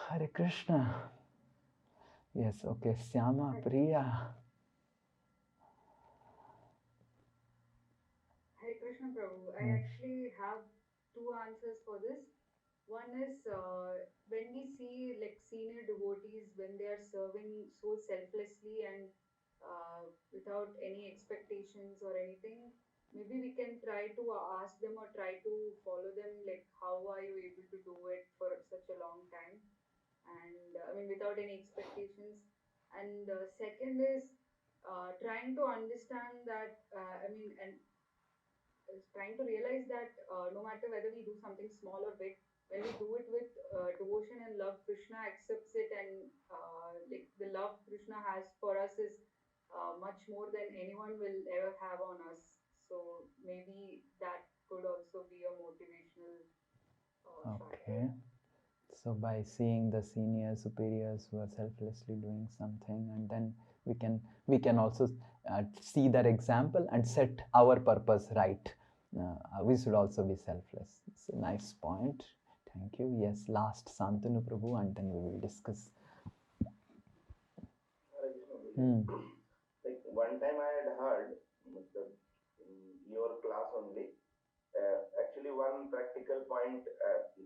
Hare Krishna. Yes, okay. Syama, Priya. Hare Krishna Prabhu. I actually have two answers for this. One is when we see like senior devotees when they are serving so selflessly and without any expectations or anything, maybe we can try to ask them or try to follow them. Like, how are you able to do it for such a long time? And I mean, without any expectations. And second is trying to understand that, I mean, and is trying to realize that no matter whether we do something small or big, when we do it with devotion and love, Krishna accepts it, and like the love Krishna has for us is much more than anyone will ever have on us. So maybe that could also be a motivational shot. Okay. So by seeing the seniors, superiors who are selflessly doing something, and then we can also see that example and set our purpose right. We should also be selfless. It's a nice point. Thank you. Yes, last Santanu Prabhu, and then we will discuss. Like one time I had heard in your class only. Actually, one practical point.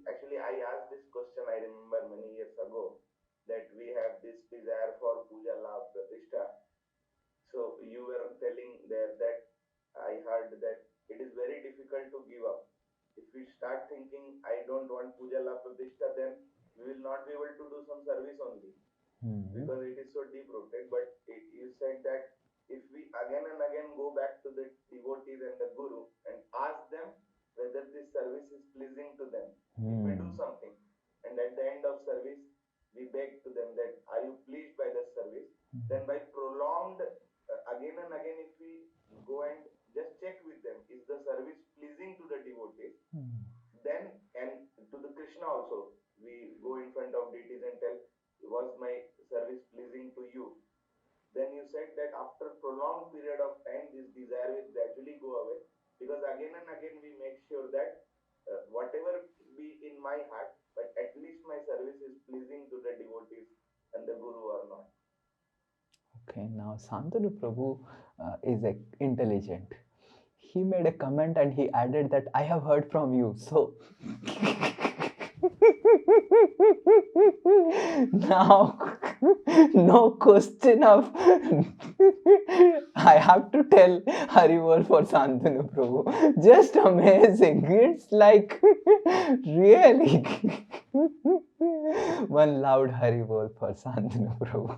Actually, I asked this question. I remember many years ago that we have this desire for puja la pratishtha. So you were telling there that I heard that it is very difficult to give up. If we start thinking I don't want puja la pratishtha, then we will not be able to do some service only because it is so deep rooted. But you said that if we again and again go back to the devotees and the guru and ask them whether this service is pleasing to them, if we do something and at the end of service we beg to them that are you pleased by the service, then by prolonged again and again if we go and just check with them is the service pleasing to the devotees, then and to the Krishna also we go in front of deities and tell was my service pleasing to you, then you said that after prolonged period of time this desire will gradually go away because again and again we make sure that whatever be in my heart but at least my service is pleasing to the devotees and the guru or not. Okay, now Santanu Prabhu is intelligent. He made a comment and he added that I have heard from you. So now no question of I have to tell Haribol for Santanu Prabhu. Just amazing. It's like really one loud Haribol for Santanu Prabhu.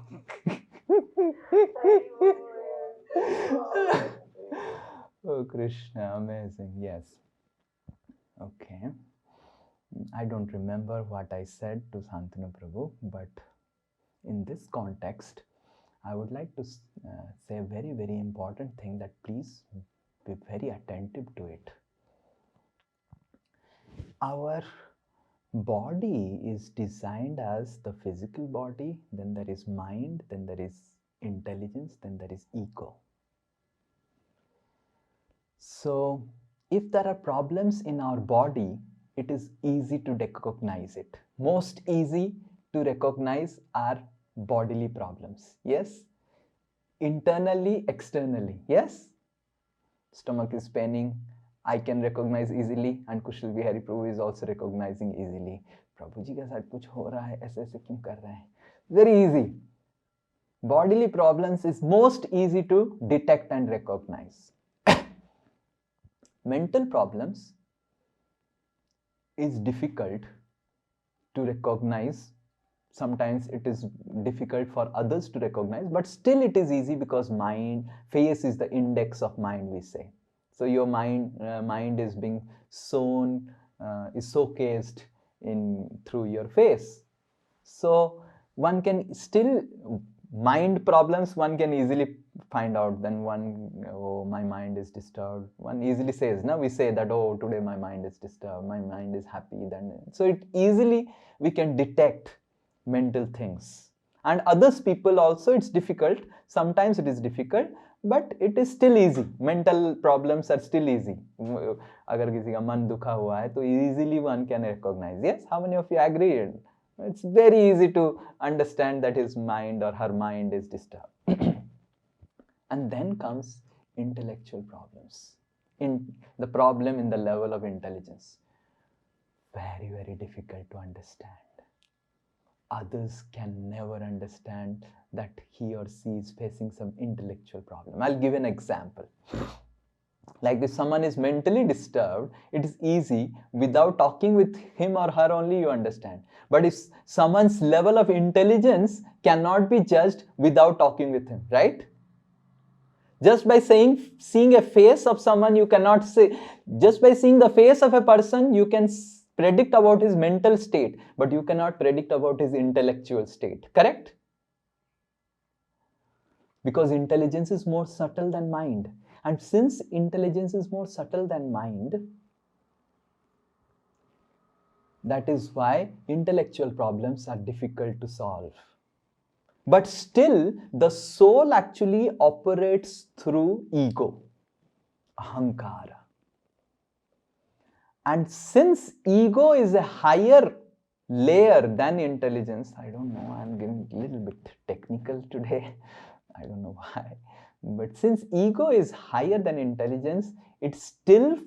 Oh Krishna, amazing. Yes. Okay. I don't remember what I said to Santanu Prabhu, but in this context, I would like to say a very, very important thing that please be very attentive to it. Our body is designed as the physical body, then there is mind, then there is intelligence, then there is ego. So if there are problems in our body, it is easy to recognize it. Most easy to recognize are bodily problems. Yes? Internally, externally. Yes? Stomach is paining. I can recognize easily, and Kushal Bihari Prabhu is also recognizing easily. प्रभु जी के साथ कुछ हो रहा है, ऐसे ऐसे क्यों कर रहे हैं? Very easy. Bodily problems is most easy to detect and recognize. Mental problems is difficult to recognize. Sometimes it is difficult for others to recognize, but still it is easy because face is the index of mind, we say. So your mind is being is showcased through your face. So one can still, mind problems one can easily find out. Then one, oh, my mind is disturbed, one easily says, now we say that, oh, today my mind is disturbed, my mind is happy. Then so it easily we can detect mental things. And others people also, it's difficult, sometimes it is difficult, but it is still easy. Mental problems are still easy. अगर किसी का मन दुखा हुआ है तो easily one can recognize. Yes, how many of you agree? It's very easy to understand that his mind or her mind is disturbed. And then comes intellectual problems. The problem in the level of intelligence. Very, very difficult to understand. Others can never understand that he or she is facing some intellectual problem. I'll give an example. Like if someone is mentally disturbed, it is easy, without talking with him or her only you understand. But if someone's level of intelligence cannot be judged without talking with him, right? Just by seeing a face of someone, you cannot say, just by seeing the face of a person, you can predict about his mental state, but you cannot predict about his intellectual state, correct? Because intelligence is more subtle than mind. And since intelligence is more subtle than mind, that is why intellectual problems are difficult to solve. But still, the soul actually operates through ego, ahankara. And since ego is a higher layer than intelligence, I don't know, I'm getting a little bit technical today. I don't know why. But since ego is higher than intelligence, it's still,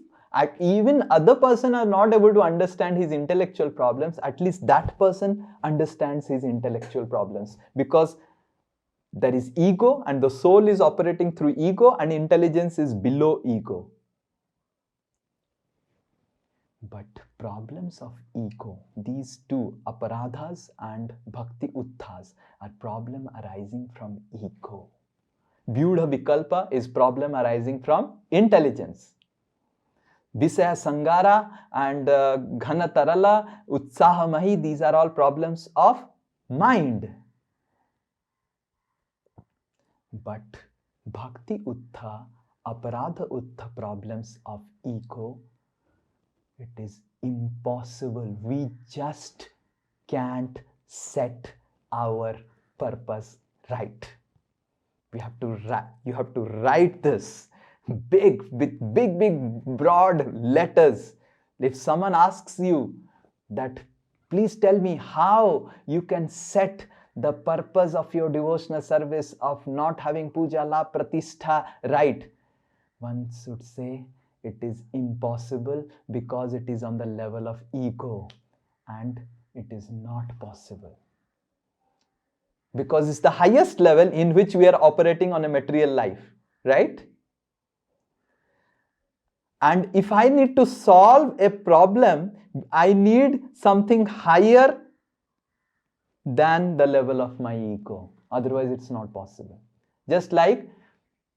even other person are not able to understand his intellectual problems, at least that person understands his intellectual problems, because there is ego and the soul is operating through ego and intelligence is below ego. But problems of ego, these two, aparadhas and bhakti utthas, are problem arising from ego. Vyudha vikalpa is problem arising from intelligence. Visaya sangara and ghana tarala, utsaha mahi, these are all problems of mind. But bhakti uttha, aparadha uttha problems of ego, it is impossible. We just can't set our purpose right. You have to write this big, with big, broad letters. If someone asks you that, please tell me how you can set the purpose of your devotional service of not having puja, la, pratishtha right, one should say it is impossible because it is on the level of ego and it is not possible. Because it's the highest level in which we are operating on a material life, right? And if I need to solve a problem, I need something higher than the level of my ego. Otherwise, it's not possible. Just like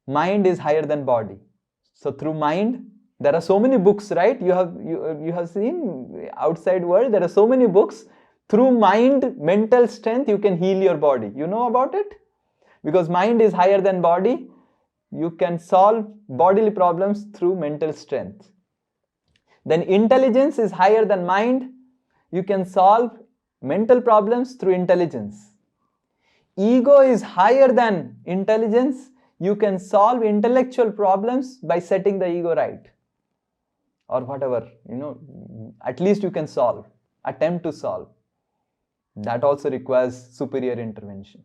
mind is higher than body. So through mind, there are so many books, right? You have seen outside world, there are so many books. Through mind, mental strength, you can heal your body. You know about it? Because mind is higher than body, you can solve bodily problems through mental strength. Then intelligence is higher than mind, you can solve mental problems through intelligence. Ego is higher than intelligence, you can solve intellectual problems by setting the ego right. Or whatever, at least you can solve, attempt to solve. That also requires superior intervention.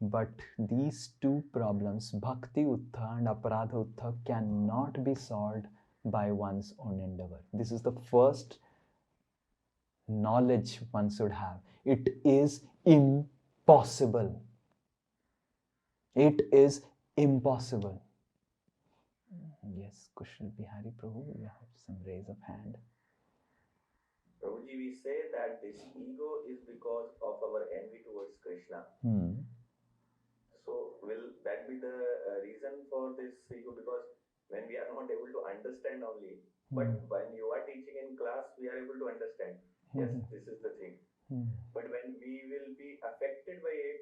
But these two problems, bhakti uttha and aparadha uttha, cannot be solved by one's own endeavor. This is the first knowledge one should have. It is impossible. It is impossible. Yes, Kushal Bihari Prabhu, you have some raise of hand. Prabhuji, we say that this ego is because of our envy towards Krishna. So will that be the reason for this ego? Because when we are not able to understand only, but when you are teaching in class, we are able to understand. Yes, this is the thing. But when we we will be affected by it,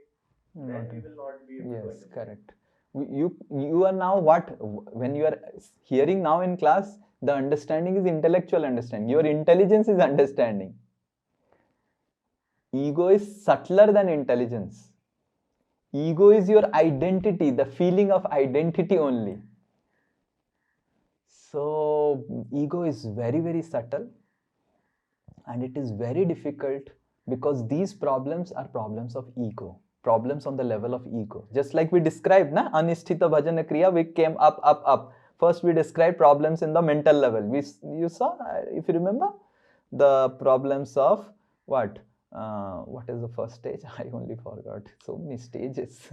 then we will not be able to Yes, understand. correct. You are now what? When you are hearing now in class, the understanding is intellectual understanding. Your intelligence is understanding. Ego is subtler than intelligence. Ego is your identity, the feeling of identity only. So, ego is very, very subtle, and it is very difficult because these problems are problems of ego, problems on the level of ego. Just like we described, na, anisthita bhajana kriya, we came up. First, we described problems in the mental level. You saw, if you remember, the problems of what? What is the first stage? I only forgot. So many stages.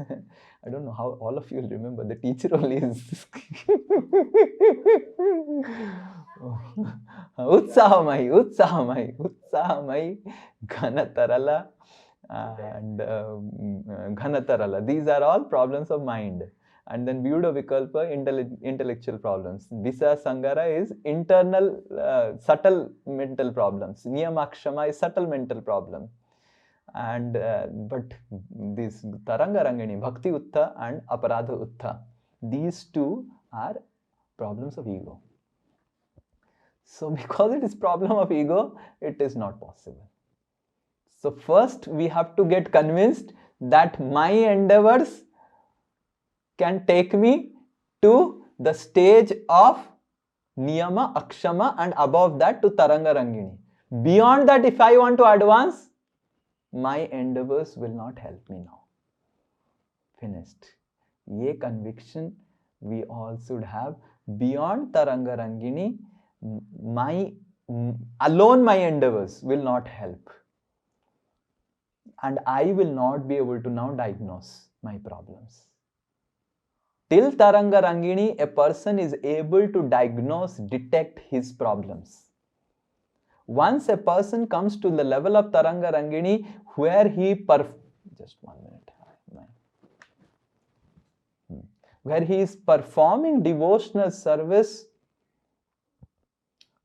I don't know how all of you will remember. The teacher only is. Utsahamai, Ghanatarala, and Ghanatarala. These are all problems of mind. And then Vyuda Vikalpa, intellectual problems. Visa Sangara is internal, subtle mental problems. Niyamakshama is subtle mental problem. And but this Taranga Rangini, Bhakti Utta and Aparadha Utta, these two are problems of ego. So because it is problem of ego, it is not possible. So first we have to get convinced that my endeavors can take me to the stage of Niyama, Akshama, and above that to Taranga Rangini. Beyond that, if I want to advance, my endeavors will not help me now. Finished. Ye conviction we all should have. Beyond Taranga Rangini, alone my endeavors will not help. And I will not be able to now diagnose my problems. Till Taranga Rangini, a person is able to diagnose, detect his problems. Once a person comes to the level of Taranga Rangini, where he where he is performing devotional service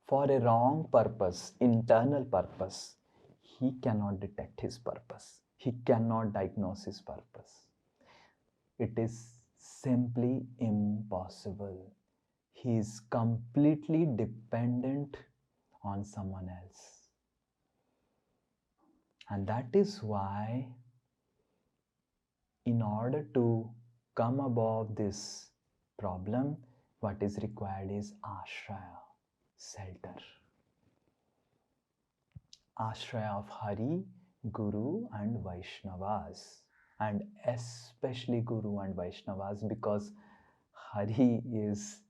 for a wrong purpose, internal purpose, he cannot detect his purpose. He cannot diagnose his purpose. It is simply impossible. He is completely dependent on someone else. And that is why, in order to come above this problem, what is required is ashraya, shelter. Ashraya of Hari, Guru and Vaishnavas. And especially Guru and Vaishnavas, because Hari is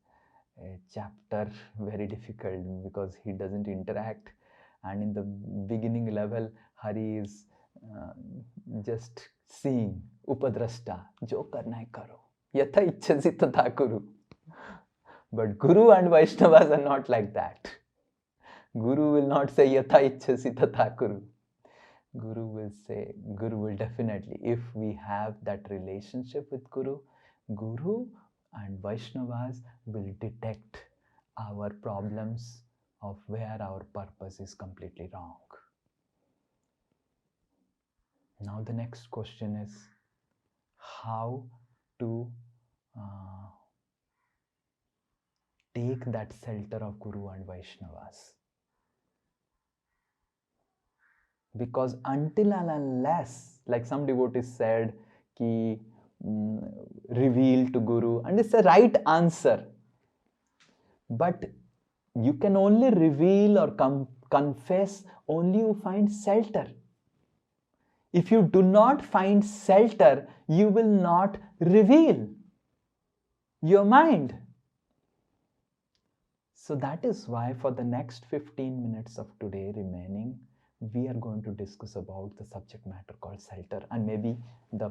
a chapter very difficult because he doesn't interact, and in the beginning level Hari is just seeing, upadrashta, jo karna hai karo, yatha ichchasi tatha kuru. But Guru and Vaishnavas are not like that. Guru will not say yatha ichchasi tatha kuru. Guru will definitely, if we have that relationship with Guru and Vaishnavas will detect our problems of where our purpose is completely wrong. Now the next question is how to take that shelter of Guru and Vaishnavas. Because until and unless, like some devotees said, ki reveal to Guru, and it's the right answer. But you can only reveal or confess only you find shelter. If you do not find shelter, you will not reveal your mind. So that is why for the next 15 minutes of today remaining, we are going to discuss about the subject matter called shelter, and maybe the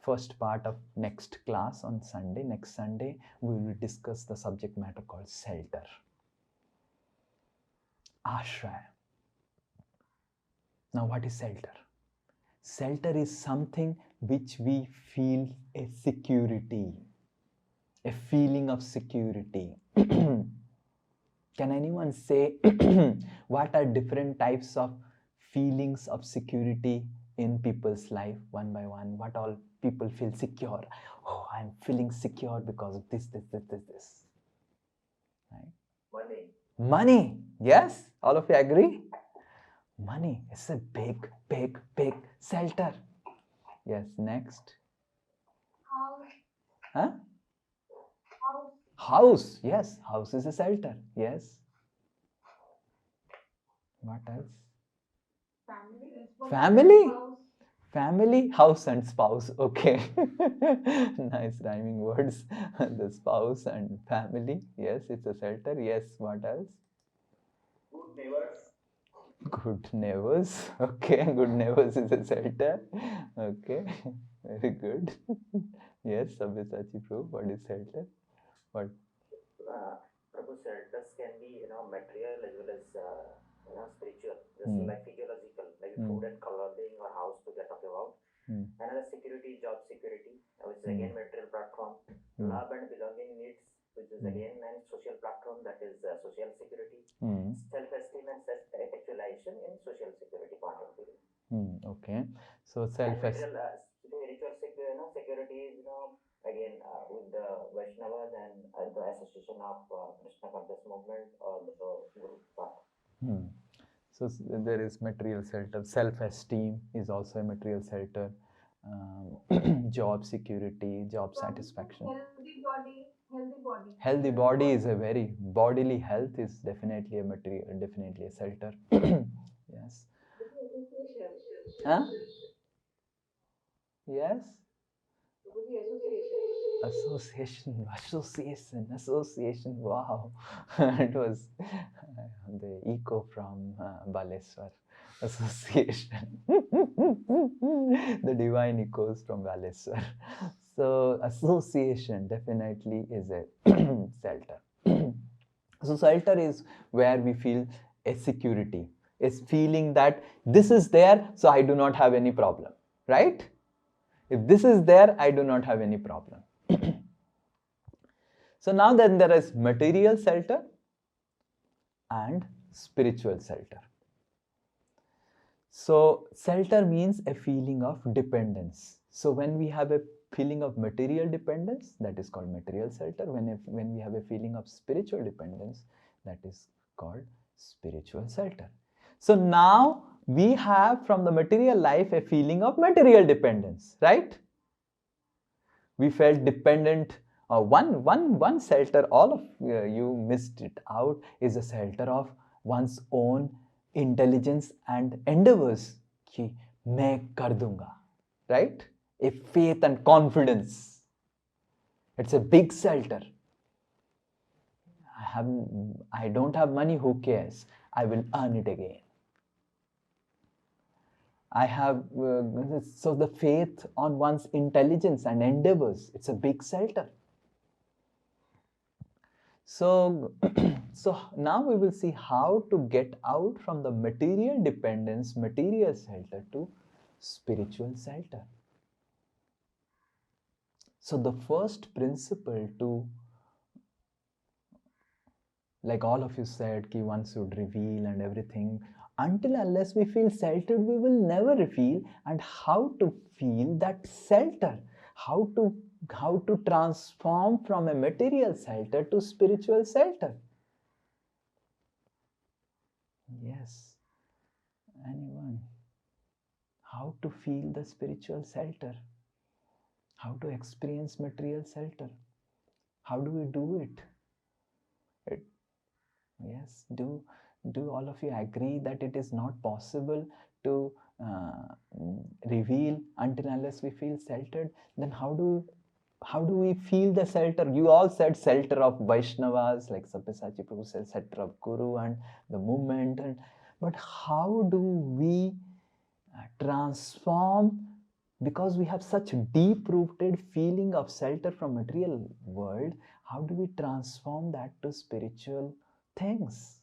first part of next class on Sunday, next Sunday, we will discuss the subject matter called shelter. Ashraya. Now what is shelter? Shelter is something which we feel a security, a feeling of security. Can anyone say what are different types of feelings of security in people's life one by one? What all people feel secure? Oh, I'm feeling secure because of this. Right? Money. Money. Yes, all of you agree? Money is a big shelter. Yes, next. Huh? House. Yes, house is a shelter. Yes. What else? Family. Family, house and spouse. Okay. Nice rhyming words. The spouse and family. Yes, it's a shelter. Yes, what else? Good neighbors. Good neighbors. Okay, good neighbors is a shelter. Okay, very good. Yes, Sabyasachi Prabhu, what is shelter? What? Prabhu, shelters can be, material as well as, spiritual, just like physiological, like food and clothing or house to get talk about. Another security, job security, which is again material platform. Love and belonging needs, which is again a social platform, that is social security. Self-esteem and self-actualization in social security point of view. Okay, so self-esteem. Spiritual security is, again with the Vaishnavas and the association of Krishna conscious movement or the group part. So there is material shelter. Self-esteem is also a material shelter. Job security, job satisfaction. Healthy body is a very bodily health is definitely a material, definitely a shelter. Yes. Huh? Yes. Association. Wow, it was the echo from Baleswar. Association. The divine echoes from Baleswar. So association definitely is a shelter. So shelter is where we feel a security, is feeling that this is there, so I do not have any problem, right? If this is there, I do not have any problem. So now then there is material shelter and spiritual shelter. So shelter means a feeling of dependence. So when we have a feeling of material dependence, that is called material shelter. When we have a feeling of spiritual dependence, that is called spiritual shelter. So now we have from the material life a feeling of material dependence, right? We felt dependent. One shelter, all of you missed it out, is a shelter of one's own intelligence and endeavors. Ki main kar dunga, right? A faith and confidence. It's a big shelter. I don't have money, who cares? I will earn it again. I have, so the faith on one's intelligence and endeavors, it's a big shelter. So, so now we will see how to get out from the material dependence, material shelter to spiritual shelter. So the first principle to, like all of you said, ki one should reveal and everything. Until unless we feel sheltered, we will never reveal. And how to feel that shelter? How to transform from a material shelter to spiritual shelter? Yes. Anyone? How to feel the spiritual shelter? How to experience material shelter? How do we do it? Yes, do all of you agree that it is not possible to reveal until unless we feel sheltered? Then how do we feel the shelter? You all said shelter of Vaishnavas, like Sabyasachi Prabhu said, shelter of Guru and the movement. But how do we transform, because we have such deep rooted feeling of shelter from material world? How do we transform that to spiritual things?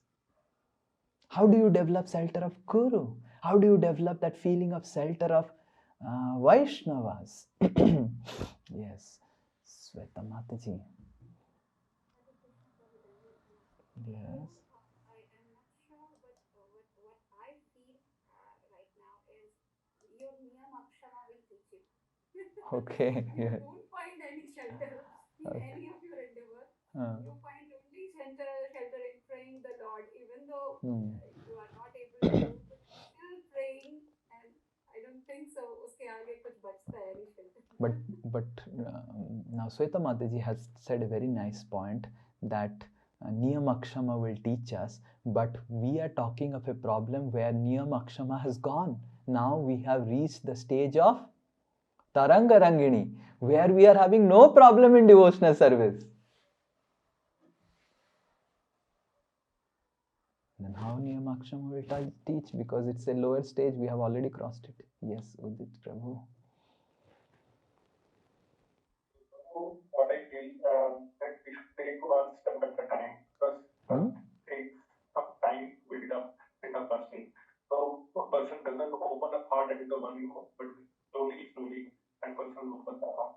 How do you develop shelter of Guru? How do you develop that feeling of shelter of Vaishnavas? Yes, Sweta Mataji. Yes. your niyam akshama will teach you. Okay. You Yeah. don't find any shelter in Okay. any of your endeavor. Uh, You find only shelter in praying the Lord, even though hmm. you are not able to, but still praying. And I don't think so. Uske aage kuch bachta hai nahi shelter. But now Sweta Mataji has said a very nice point that Niyam Akshama will teach us, but we are talking of a problem where Niyam Akshama has gone. Now we have reached the stage of Taranga Rangini, where we are having no problem in devotional service. Then how Niyam Akshama will teach? Because it's a lower stage, we have already crossed it. Yes, Udit Prabhu. What I feel that we should take one step at a time, because it takes some time to build up in a person. So a person doesn't open up heart at the one go, but slowly, that person opens the heart.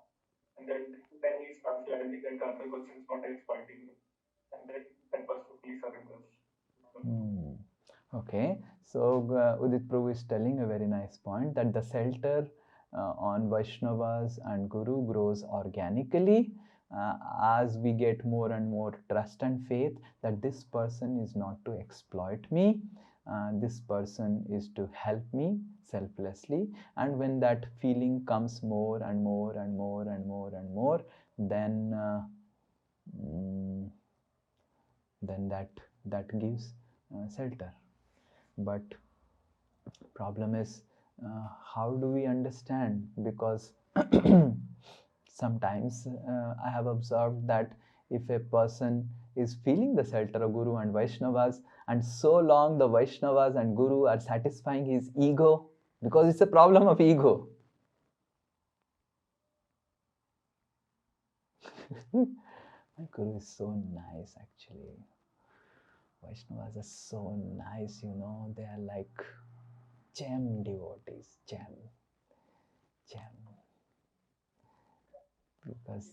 And then he starts realizing that the other person is not exploiting him. And then that person please surrenders. Okay, so Udit Prabhu is telling a very nice point that the shelter on Vaishnavas and Guru grows organically as we get more and more trust and faith that this person is not to exploit me, this person is to help me selflessly, and when that feeling comes more and more and more and more and more, then that gives shelter. But problem is how do we understand? Because sometimes I have observed that if a person is feeling the shelter of Guru and Vaishnavas, and so long the Vaishnavas and Guru are satisfying his ego, because it's a problem of ego. My Guru is so nice actually. Vaishnavas are so nice, you know, they are like gem devotees, gem. Because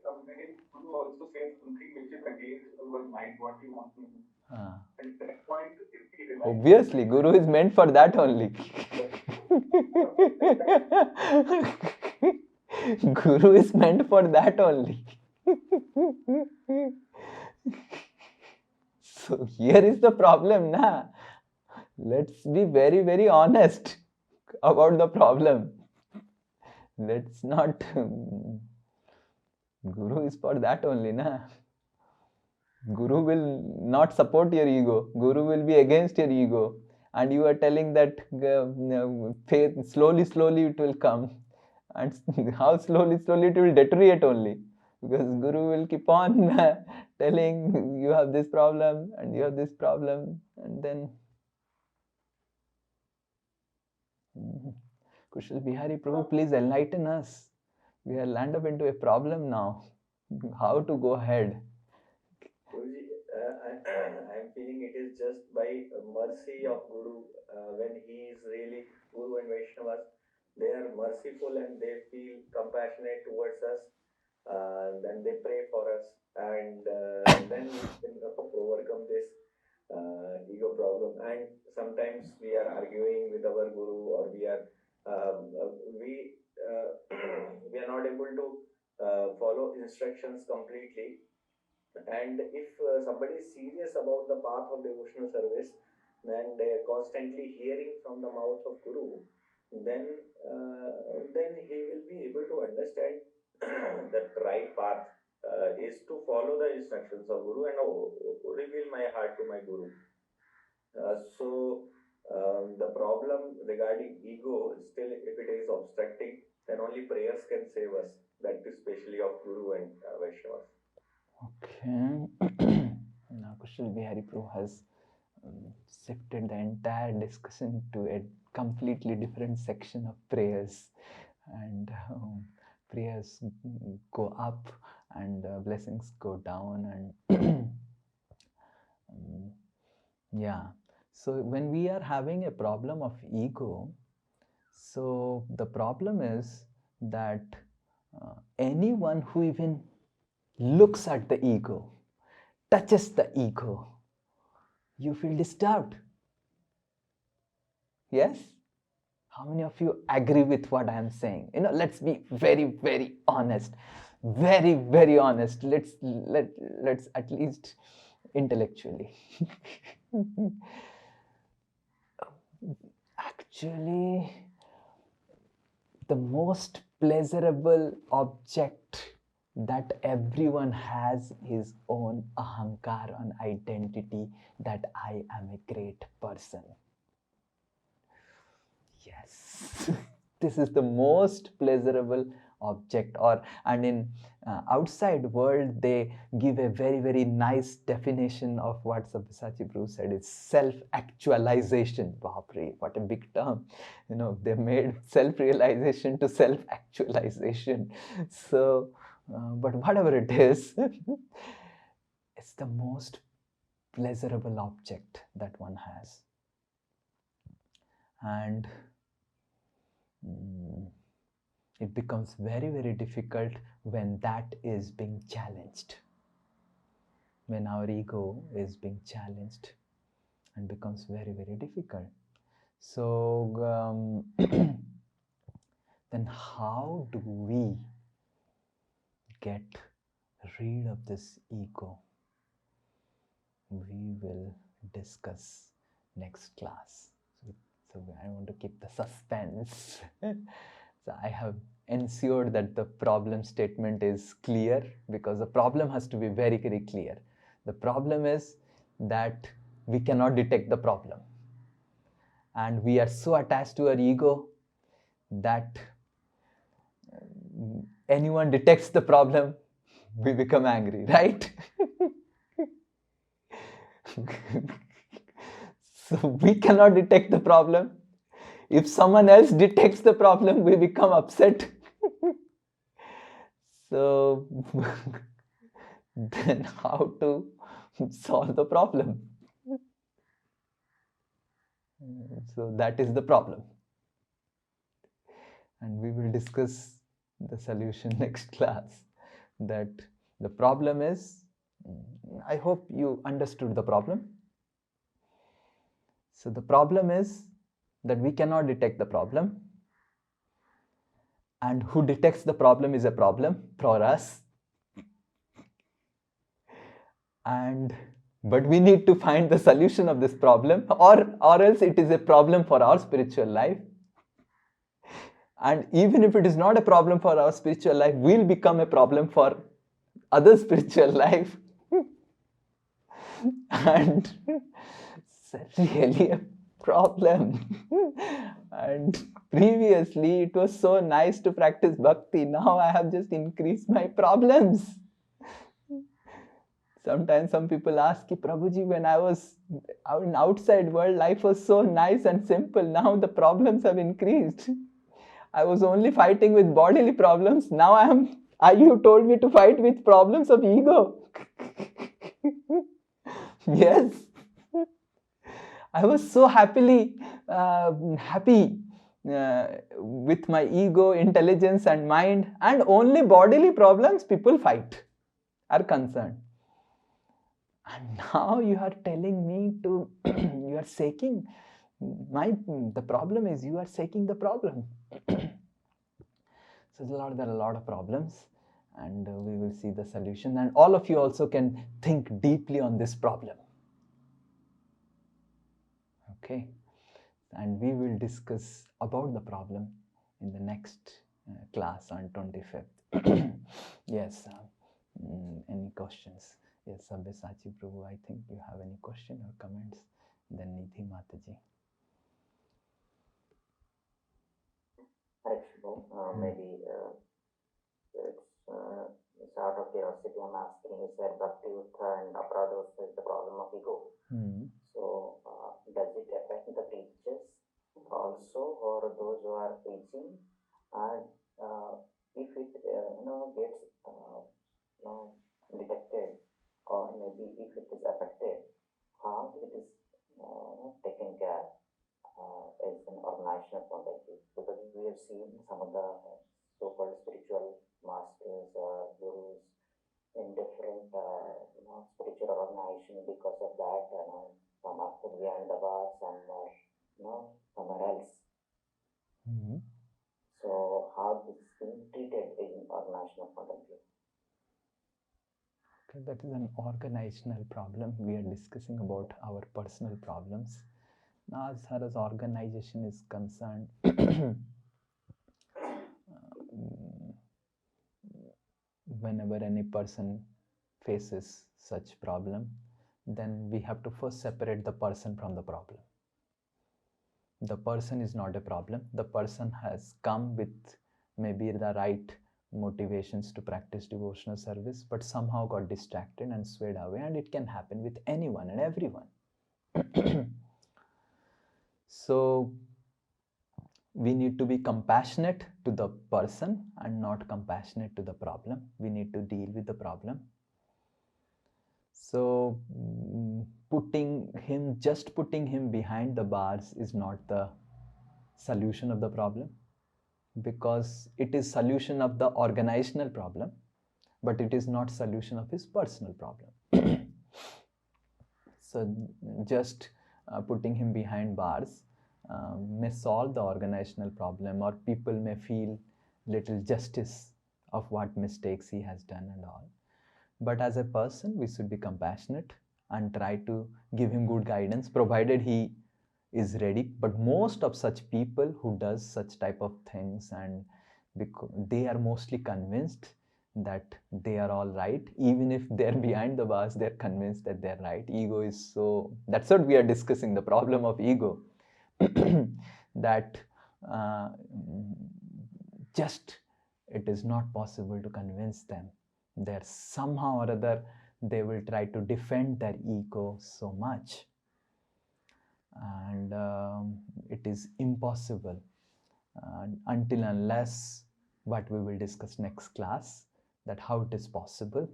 Sometimes Guru also says something which is against our mind, what we want to do. At that point, if we realize, obviously, Guru is meant for that only. Guru is meant for that only. So here is the problem, na? Let's be very, very honest about the problem. Let's not. Guru is for that only, na? Guru will not support your ego. Guru will be against your ego. And you are telling that faith, slowly it will come. And how slowly it will deteriorate only. Because Guru will keep on telling you have this problem and you have this problem. And then Kushal Bihari Prabhu, please enlighten us. We have landed up into a problem now. How to go ahead? I'm feeling it is just by mercy of Guru when he is really Guru and Vaishnavas. They are merciful and they feel compassionate towards us. Then they pray for us, and then we can overcome this ego problem. And sometimes we are arguing with our Guru, or we are we we are not able to follow instructions completely. And if somebody is serious about the path of devotional service and they are constantly hearing from the mouth of Guru, then he will be able to understand that right path is to follow the instructions of Guru and reveal my heart to my Guru. So the problem regarding ego, still if it is obstructing, then only prayers can save us, that is especially of Guru and Vaishnavas. Okay. Now Kushal Bihari Prabhu has shifted the entire discussion to a completely different section of prayers. And prayers go up and blessings go down. And yeah. So when we are having a problem of ego, so the problem is that anyone who even looks at the ego, touches the ego, you feel disturbed. Yes? How many of you agree with what I am saying? Let's be very, very honest. Very, very honest. Let's at least intellectually. Actually, the most pleasurable object that everyone has his own ahankar and identity, that I am a great person. Yes. This is the most pleasurable object. And in outside world, they give a very, very nice definition of what Sabyasachi Prabhu said. It's self-actualization. Bapre, what a big term. They made self-realization to self-actualization. So, but whatever it is, it's the most pleasurable object that one has. And it becomes very, very difficult when that is being challenged. When our ego is being challenged, and becomes very, very difficult. So then how do we get rid of this ego? We will discuss next class. So I want to keep the suspense. So I have ensured that the problem statement is clear, because the problem has to be very, very clear. The problem is that we cannot detect the problem. And we are so attached to our ego that anyone detects the problem, we become angry, right? So we cannot detect the problem. If someone else detects the problem, we become upset. So then how to solve the problem? So that is the problem. And we will discuss the solution next class. That the problem is, I hope you understood the problem. So the problem is that we cannot detect the problem. And who detects the problem is a problem for us. But we need to find the solution of this problem, or else it is a problem for our spiritual life. And even if it is not a problem for our spiritual life, we'll become a problem for other spiritual life. And it's really a problem. And previously it was so nice to practice bhakti. Now I have just increased my problems. Sometimes some people ask, Prabhuji, when I was in outside world, life was so nice and simple. Now the problems have increased. I was only fighting with bodily problems. Now you told me to fight with problems of ego. Yes. I was so happy with my ego, intelligence and mind, and only bodily problems people are concerned. And now you are telling me to, you are seeking, the problem is you are seeking the problem. So there are a lot of problems, and we will see the solution. And all of you also can think deeply on this problem. Okay. And we will discuss about the problem in the next class on 25th. Yes. Any questions? Yes, Sabyasachi Prabhu, I think you have any question or comments? Then Nidhi Mataji. Maybe it's out of curiosity I'm asking. You said Bhakti Uttha and Aparadosha is the problem of ego. So does it affect the teachers also, or those who are teaching? And if it gets detected, or maybe if it is affected, how it is taken care as an organizational point of view? Because we have seen some of the so-called spiritual masters or gurus in different spiritual organization. Because of that, some are put behind the bar, some are somewhere else. how this is being treated in organizational point of view. Okay, that is an organizational problem. We are discussing about our personal problems. Now, as far as organization is concerned, whenever any person faces such problem, then we have to first separate the person from the problem. The person is not a problem. The person has come with maybe the right motivations to practice devotional service, but somehow got distracted and swayed away, and it can happen with anyone and everyone. So we need to be compassionate to the person and not compassionate to the problem. We need to deal with the problem. So putting him behind the bars is not the solution of the problem, because it is solution of the organizational problem, but it is not solution of his personal problem. So just putting him behind bars may solve the organizational problem, or people may feel little justice of what mistakes he has done and all. But as a person, we should be compassionate and try to give him good guidance, provided he is ready. But most of such people who does such type of things, and they are mostly convinced that they are all right. Even if they're behind the bars, they're convinced that they're right. Ego is so, that's what we are discussing, the problem of ego. That just it is not possible to convince them. They're somehow or other, they will try to defend their ego so much, and it is impossible until unless, what we will discuss next class, that how it is possible.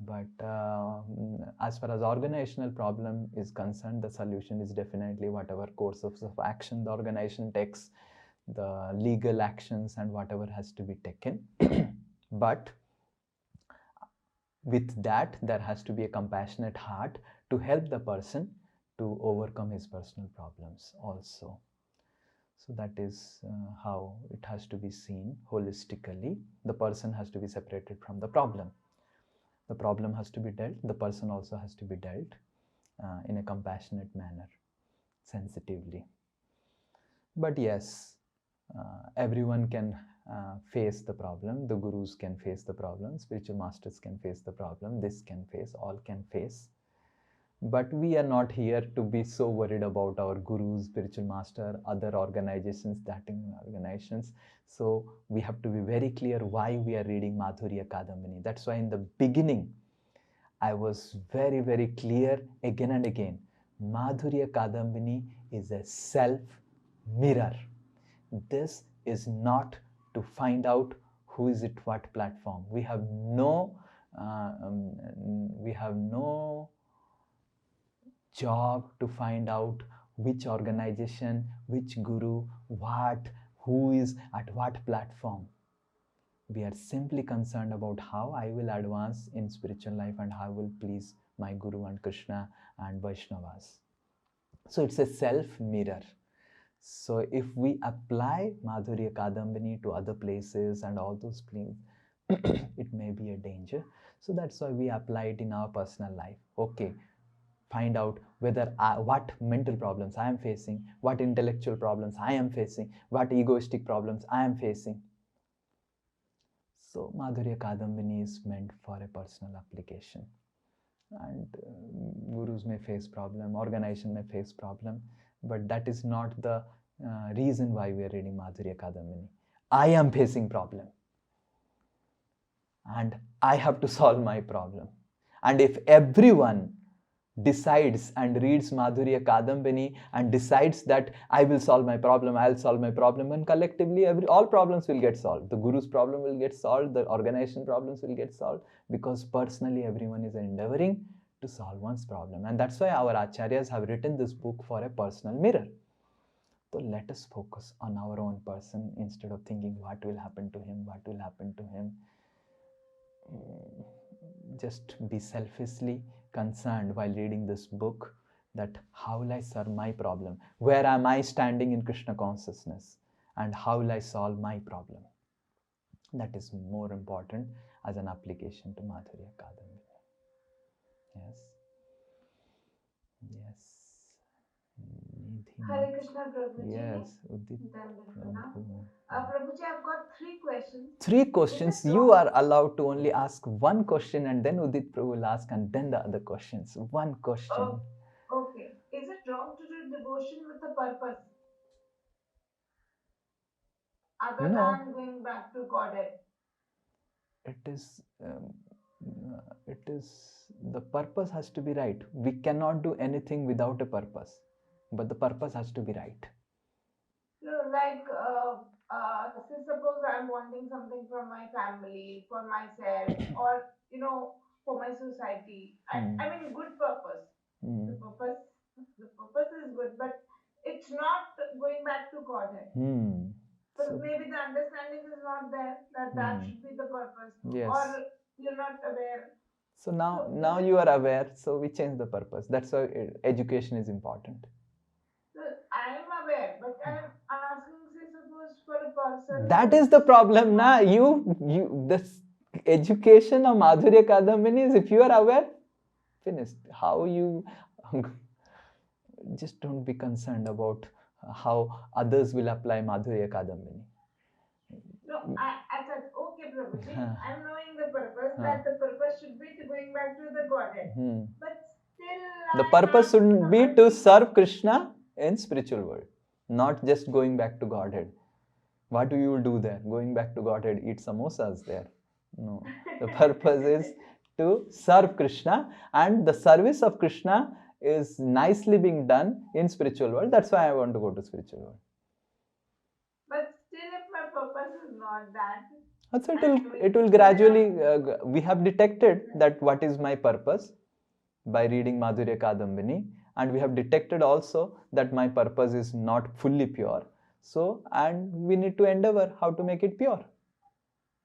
But as far as organizational problem is concerned, the solution is definitely whatever course of action the organization takes, the legal actions and whatever has to be taken. But with that, there has to be a compassionate heart to help the person to overcome his personal problems also. So that is how it has to be seen holistically. The person has to be separated from the problem. The problem has to be dealt. The person also has to be dealt in a compassionate manner, sensitively. But yes, everyone can face the problem. The gurus can face the problem. Spiritual masters can face the problem. This can face, all can face. But we are not here to be so worried about our gurus, spiritual master, other organizations, starting organizations. So we have to be very clear why we are reading Madhurya Kadambini. That's why in the beginning, I was very, very clear again and again. Madhurya Kadambini is a self-mirror. This is not to find out who is at what platform. We have no job to find out which organization, which guru, what, who is at what platform. We are simply concerned about how I will advance in spiritual life and how I will please my Guru and Krishna and Vaishnavas. So it's a self-mirror. So if we apply Madhurya Kadambini to other places and all those places, it may be a danger. So that's why we apply it in our personal life. Okay, find out whether what mental problems I am facing, what intellectual problems I am facing, what egoistic problems I am facing. So Madhurya Kadambini is meant for a personal application. And gurus may face problem, organization may face problem, but that is not the reason why we are reading Madhurya Kadambini. I am facing problem, and I have to solve my problem. And if everyone decides and reads Madhurya Kadambini and decides that I will solve my problem, I'll solve my problem, and collectively all problems will get solved. The guru's problem will get solved, the organization problems will get solved, because personally everyone is endeavoring to solve one's problem. And that's why our acharyas have written this book for a personal mirror. So let us focus on our own person instead of thinking what will happen to him, what will happen to him. Just be selfishly concerned while reading this book that how will I serve my problem? Where am I standing in Krishna consciousness? and how will I solve my problem. That is more important as an application to Madhurya Kadambini. Yes. Yes. Hare Krishna, Prabhuji. Yes, Udit Prabhu. Prabhuji, I've got 3 questions. 3 questions. You are allowed to only ask one question, and then Udit Prabhu will ask, and then the other questions. One question. Okay. Is it wrong to do devotion with a purpose? Other than going back to Godhead? It is, the purpose has to be right. We cannot do anything without a purpose, but the purpose has to be right. No, like, say suppose I'm wanting something from my family, for myself, or, for my society. I mean, good purpose. The purpose is good, but it's not going back to Godhead. So maybe the understanding is not there that should be the purpose. Yes. Or you're not aware. So now you are aware, so we change the purpose. That's why education is important. So I am aware, but I'm asking, say suppose for a person. That is the problem, na. This education of Madhurya Kadambini is, if you are aware, finished. How you just don't be concerned about how others will apply Madhurya Kadambini. No, I said, okay, Prabhuji, I'm knowing the purpose, that the purpose should be to going back to the Godhead. But still, the purpose should be to serve Krishna in spiritual world, not just going back to Godhead. What you will do there? Going back to Godhead, eat samosas there? No. The purpose is to serve Krishna, and the service of Krishna is nicely being done in spiritual world. That's why I want to go to spiritual world. But still, if my purpose is not that, so it will gradually, we have detected that what is my purpose by reading Madhurya Kadambini, and we have detected also that my purpose is not fully pure. So, and we need to endeavor how to make it pure.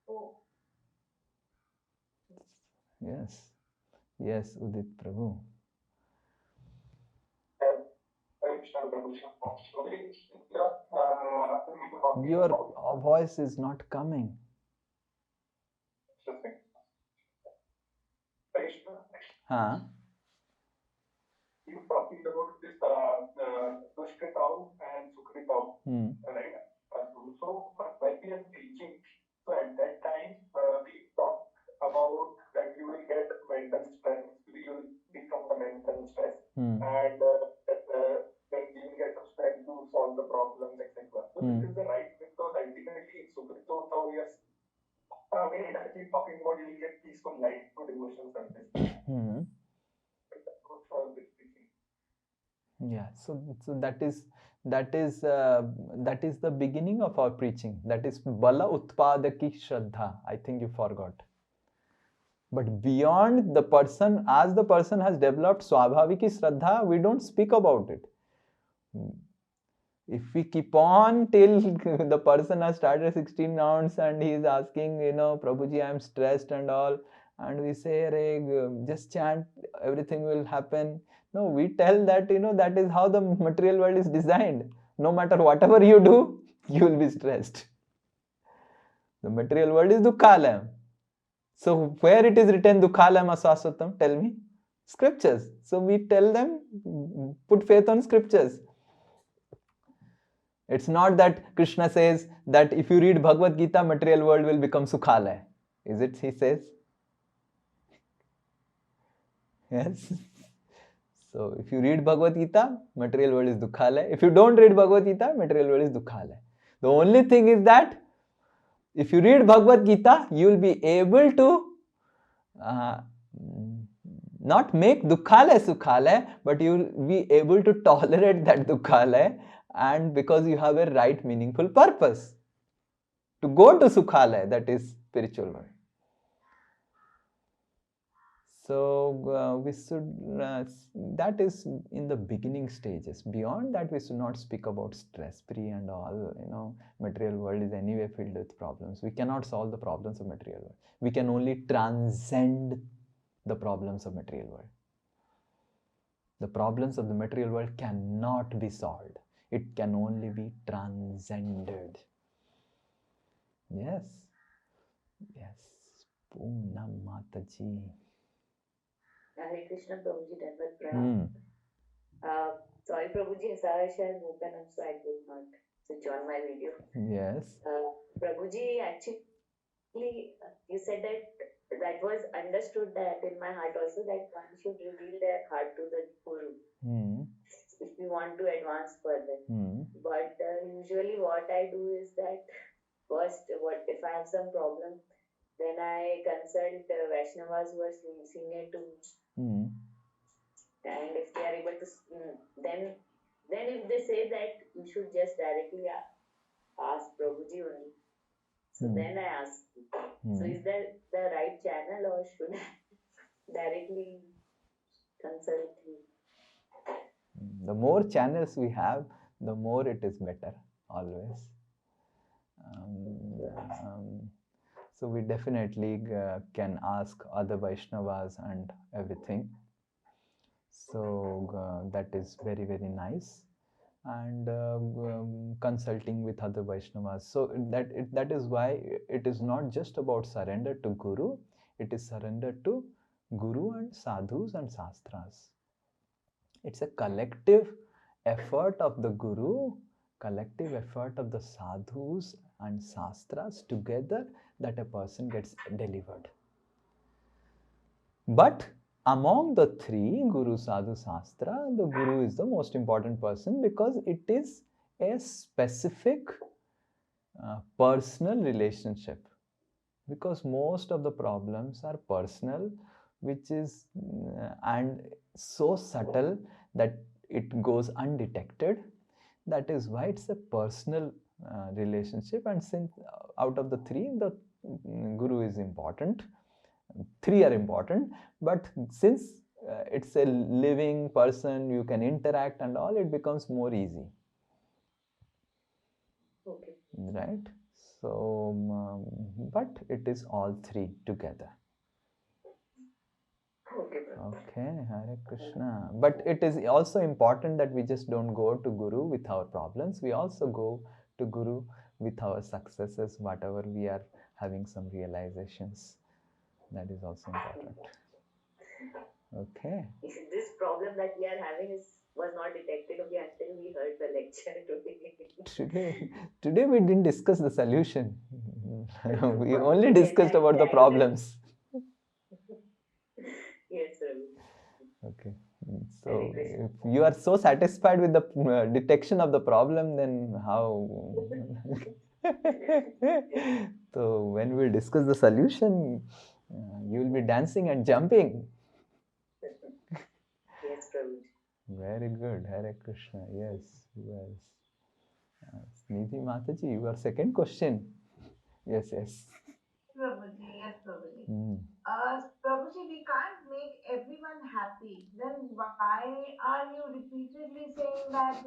Oh. Yes. Yes, Udit Prabhu. Your voice is not coming. Huh? You talking about this Dushkritau and Sukritau, right? So when we are teaching, so at that time we talk about that you will get mental stress, you will become the mental stress, and then you will get some strength to solve the problems, etc. So this is the right, because ultimately Sukritau, yes, we are actually talking about you will get peaceful life to devotional service. Yeah, so that is the beginning of our preaching. That is Bala Utpadaki Shraddha. I think you forgot. But beyond the person, as the person has developed Swabhaviki Shraddha, we don't speak about it. If we keep on till the person has started 16 rounds and he is asking, Prabhuji, I am stressed and all, and we say, just chant, everything will happen. No, we tell that, that is how the material world is designed. No matter whatever you do, you will be stressed. The material world is Dukkhalayam. So where it is written Dukkhalayam Aswasatam? Tell me. Scriptures. So we tell them, put faith on scriptures. It's not that Krishna says that if you read Bhagavad Gita, material world will become Sukhalaya. Is it he says? Yes. So if you read Bhagavad Gita, material world is Dukkhalaya. If you don't read Bhagavad Gita, material world is Dukkhalaya. The only thing is that if you read Bhagavad Gita, you will be able to not make Dukkhalaya Sukhalaya, but you will be able to tolerate that Dukkhalaya, and because you have a right meaningful purpose to go to Sukhalaya, that is spiritual world. So we should, that is in the beginning stages. Beyond that, we should not speak about stress-free and all. Material world is anyway filled with problems. We cannot solve the problems of material world. We can only transcend the problems of material world. The problems of the material world cannot be solved. It can only be transcended. Yes. Yes. Poonam Mataji. Hare Krishna Prabhuji, Dandavat Pranam. Sorry Prabhuji, as I shall open up, so I could not switch on my video. Yes. Prabhuji, actually, you said that was understood that in my heart also, that one should reveal their heart to the Guru if we want to advance further. But usually what I do is that first, what if I have some problem, then I consult Vaishnavas who are senior to me. And if they are able to, then if they say that you should just directly ask Prabhuji only. So then I ask. So is that the right channel, or should I directly consult you? The more channels we have, the more it is better, always. So we definitely can ask other Vaishnavas and everything. So that is very, very nice. And consulting with other Vaishnavas. So that is why it is not just about surrender to Guru, it is surrender to Guru and Sadhus and Shastras. It's a collective effort of the Guru, collective effort of the Sadhus and Shastras together that a person gets delivered. But among the three, Guru, Sadhu, Shastra, the Guru is the most important person because it is a specific personal relationship. Because most of the problems are personal, which is and so subtle that it goes undetected. That is why it's a personal relationship. And since out of the three, the Guru is important. Three are important, but since it's a living person, you can interact and all, it becomes more easy. Okay. Right? So, but it is all three together. Okay, Hare Krishna. But it is also important that we just don't go to Guru with our problems. We also go to Guru with our successes, whatever we are having some realizations. That is also important. Okay. This problem that we are having was not detected only until we heard the lecture Today we didn't discuss the solution. We only discussed about the problems. Yes, sir. Okay. So if you are so satisfied with the detection of the problem, then how? So when we discuss the solution, you will be dancing and jumping. Yes, Prabhu. Very good, Hare Krishna. Yes, yes. Nidhi Mataji, your second question. Yes, yes. Prabhuji, yes, Prabhuji. Prabhuji, we can't make everyone happy. Then why are you repeatedly saying that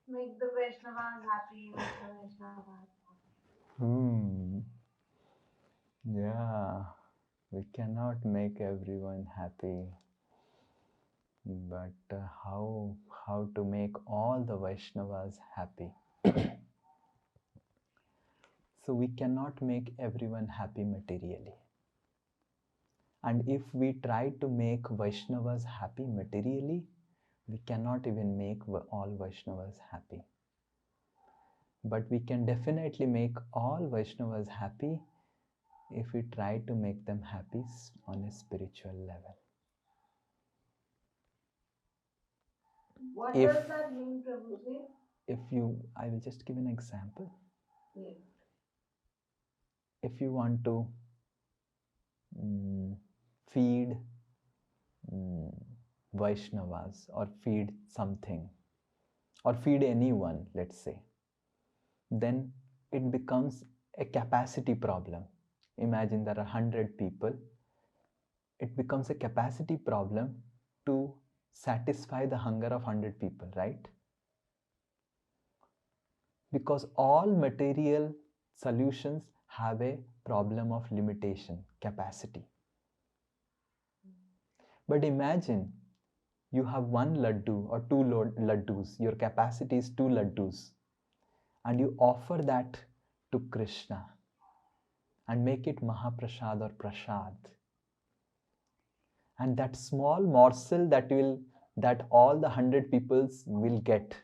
make the Vaishnavas happy, make the Vaishnavas happy? Yeah, we cannot make everyone happy. But how to make all the Vaishnavas happy? So we cannot make everyone happy materially. And if we try to make Vaishnavas happy materially, we cannot even make all Vaishnavas happy. But we can definitely make all Vaishnavas happy if we try to make them happy on a spiritual level. What does that mean, Prabhuji? I will just give an example. Yes. If you want to feed Vaishnavas or feed something or feed anyone, let's say, then it becomes a capacity problem. Imagine there are 100 people. It becomes a capacity problem to satisfy the hunger of 100 people, right? Because all material solutions have a problem of limitation, capacity. But imagine You have one laddu or two laddus, your capacity is 2 laddus, and you offer that to Krishna and make it Mahaprasad or Prasad. And that small morsel that all the 100 peoples will get,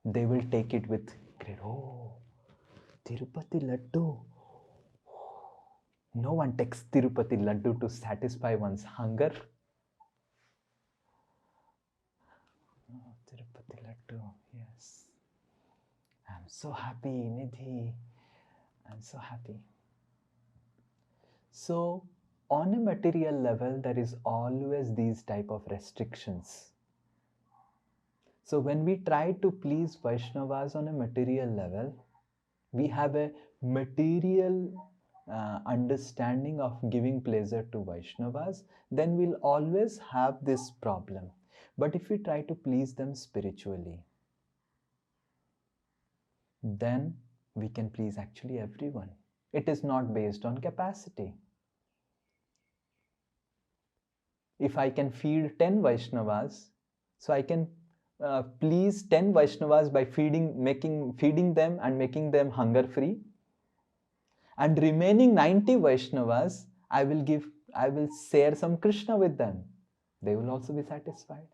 they will take it with great, oh, Tirupati Laddu. No one takes Tirupati Laddu to satisfy one's hunger. Oh, Tirupati Laddu, yes. I'm so happy, Nidhi. I'm so happy. So, on a material level, there is always these type of restrictions. So, when we try to please Vaishnavas on a material level, we have a material understanding of giving pleasure to Vaishnavas, then we'll always have this problem. But if we try to please them spiritually, then we can please actually everyone. It is not based on capacity. If I can feed 10 Vaishnavas, so I can please 10 Vaishnavas by feeding them and making them hunger free. And remaining 90 Vaishnavas, I will share some Krishna with them. They will also be satisfied.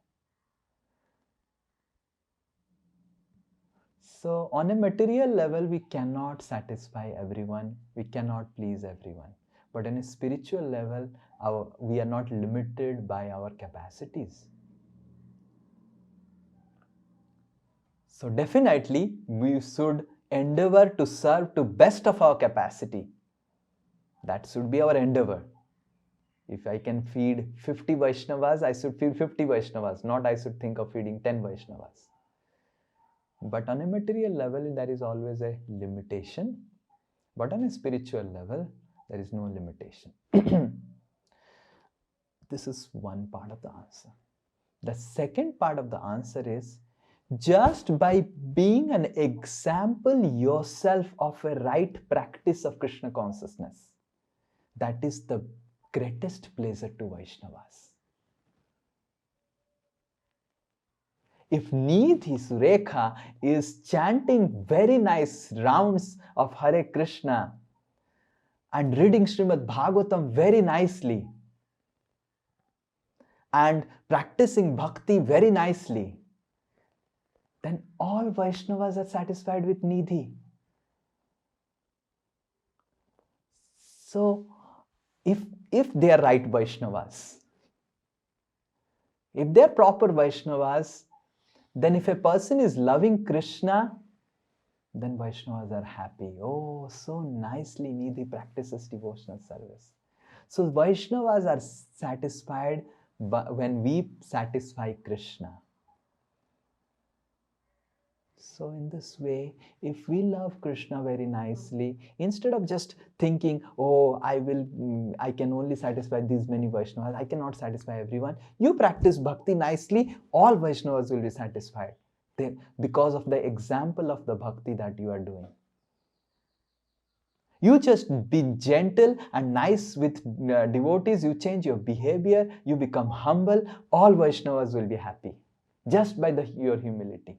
So on a material level, we cannot satisfy everyone. We cannot please everyone. But on a spiritual level, we are not limited by our capacities. So definitely, we should endeavor to serve to best of our capacity. That should be our endeavor. If I can feed 50 Vaishnavas, I should feed 50 Vaishnavas, not I should think of feeding 10 Vaishnavas. But on a material level, there is always a limitation. But on a spiritual level, there is no limitation. This is one part of the answer. The second part of the answer is, just by being an example yourself of a right practice of Krishna consciousness, that is the greatest pleasure to Vaishnavas. If Nidhi Surekha is chanting very nice rounds of Hare Krishna and reading Srimad Bhagavatam very nicely and practicing bhakti very nicely, then all Vaishnavas are satisfied with Nidhi. So, if they are right Vaishnavas, if they are proper Vaishnavas, then if a person is loving Krishna, then Vaishnavas are happy. Oh, so nicely Nidhi practices devotional service. So Vaishnavas are satisfied when we satisfy Krishna. So in this way, if we love Krishna very nicely, instead of just thinking, oh, I can only satisfy these many Vaishnavas, I cannot satisfy everyone. You practice bhakti nicely, all Vaishnavas will be satisfied because of the example of the bhakti that you are doing. You just be gentle and nice with devotees, you change your behavior, you become humble, all Vaishnavas will be happy just by your humility.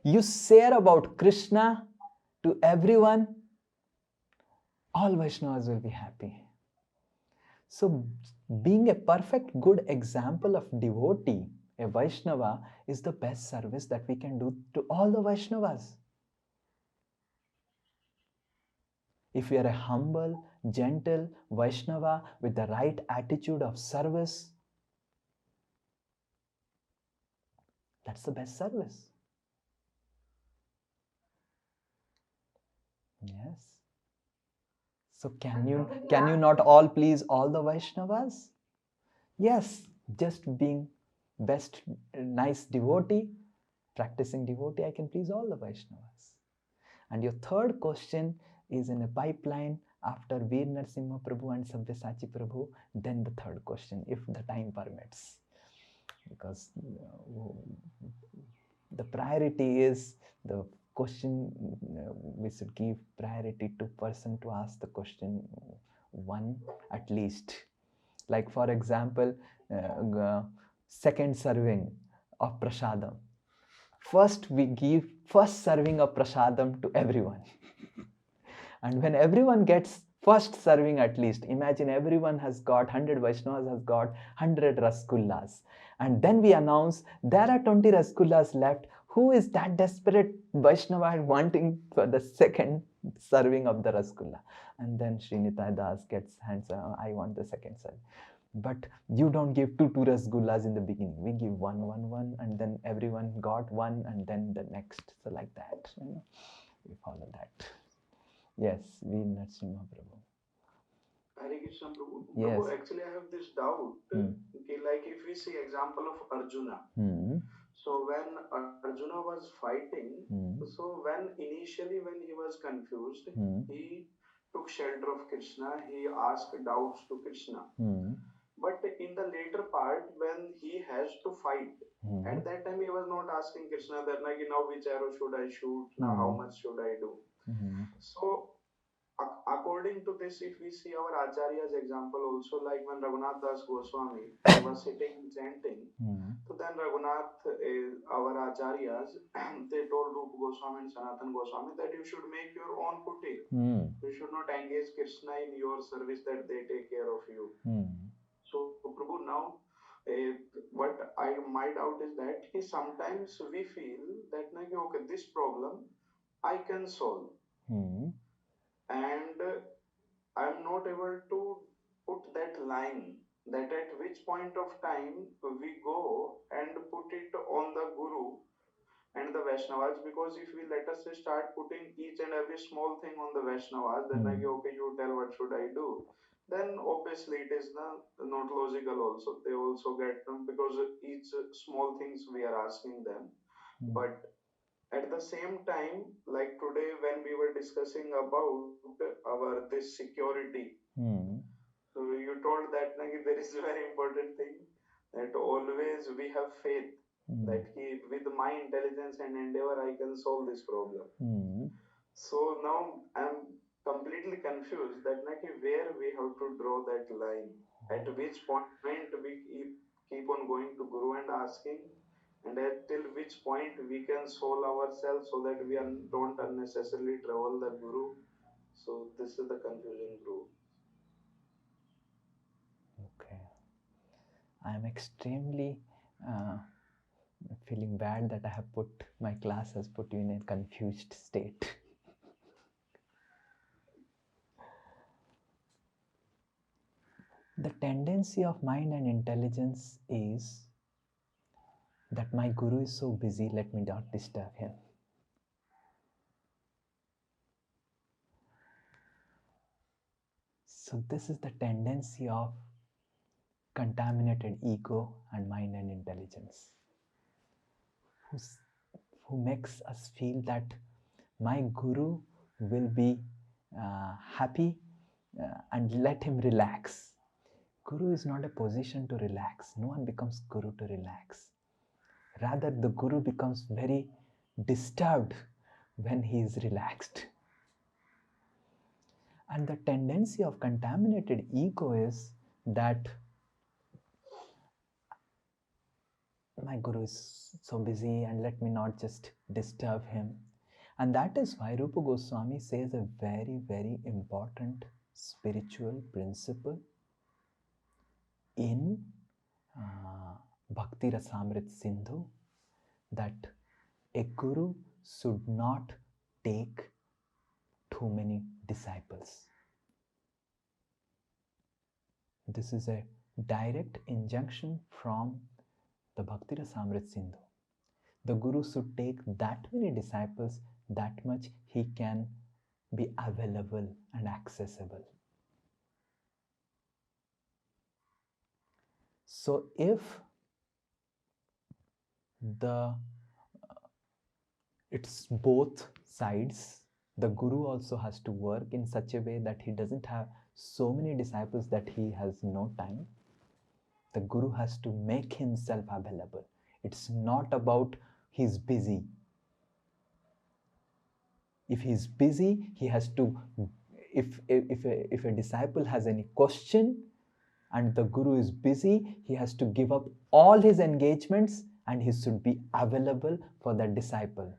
You share about Krishna to everyone, all Vaishnavas will be happy. So, being a perfect good example of devotee, a Vaishnava, is the best service that we can do to all the Vaishnavas. If we are a humble, gentle Vaishnava with the right attitude of service, that's the best service. Yes. So can you not all please all the Vaishnavas? Yes, just being best nice devotee, practicing devotee, I can please all the Vaishnavas. And your third question is in a pipeline after Veer Narasimha Prabhu and Sabyasachi Prabhu, then the third question, if the time permits. Because the priority is the question, we should give priority to person to ask the question one at least. Like for example, second serving of prasadam. First we give first serving of prasadam to everyone. And when everyone gets first serving, at least imagine everyone has got 100 Vaishnavas has got 100 rasgullas, and then we announce there are 20 rasgullas left. Who is that desperate Vaishnava wanting for the second serving of the rasgulla? And then Sri Nitai Das gets hands, I want the second serving. But you don't give two rasgullas in the beginning. We give one, and then everyone got one, and then the next. So like that, we follow that. Yes, we Narasimha Prabhu. Hare Krishna Prabhu. Yes. Prabhu, actually I have this doubt. Okay, like if we see example of Arjuna. So when Arjuna was fighting, so initially when he was confused, he took shelter of Krishna, he asked doubts to Krishna. But in the later part, when he has to fight, at that time he was not asking Krishna that like, now which arrow should I shoot, now how much should I do. So according to this, if we see our Acharya's example also, like when Raghunath Das Goswami was sitting chanting, so then Raghunath, our Acharyas, they told Rupa Goswami and Sanatan Goswami that you should make your own putti. You should not engage Krishna in your service, that they take care of you. So Prabhu, now what my doubt is that sometimes we feel that okay, this problem I can solve. And I'm not able to put that line, that at which point of time we go and put it on the Guru and the Vaishnavas, because if we let us start putting each and every small thing on the Vaishnavas, then like, okay, you tell what should I do, then obviously it is not logical also. They also get them, because each small things we are asking them. But at the same time, like today when we were discussing about our this security, so you told that there is a very important thing, that always we have faith that with my intelligence and endeavor I can solve this problem. So now I'm completely confused that where we have to draw that line, at which point we keep on going to Guru and asking, and till which point we can solve ourselves so that we don't unnecessarily trouble the Guru. So this is the confusion, Guru. Okay. I am extremely feeling bad that I have put, my class has put you in a confused state. The tendency of mind and intelligence is that my Guru is so busy, let me not disturb him. So this is the tendency of contaminated ego and mind and intelligence, who makes us feel that my Guru will be happy and let him relax. Guru is not a position to relax. No one becomes Guru to relax. Rather, the Guru becomes very disturbed when he is relaxed. And the tendency of contaminated ego is that my Guru is so busy and let me not just disturb him. And that is why Rupa Goswami says a very, very important spiritual principle in Bhakti Rasamrit Sindhu, that a Guru should not take too many disciples. This is a direct injunction from the Bhakti Rasamrit Sindhu. The Guru should take that many disciples, that much he can be available and accessible. So if it's both sides, the Guru also has to work in such a way that he doesn't have so many disciples that he has no time. The Guru has to make himself available. It's not about he's busy. If he's busy, he has to, if a disciple has any question, and the guru is busy, he has to give up all his engagements and he should be available for that disciple.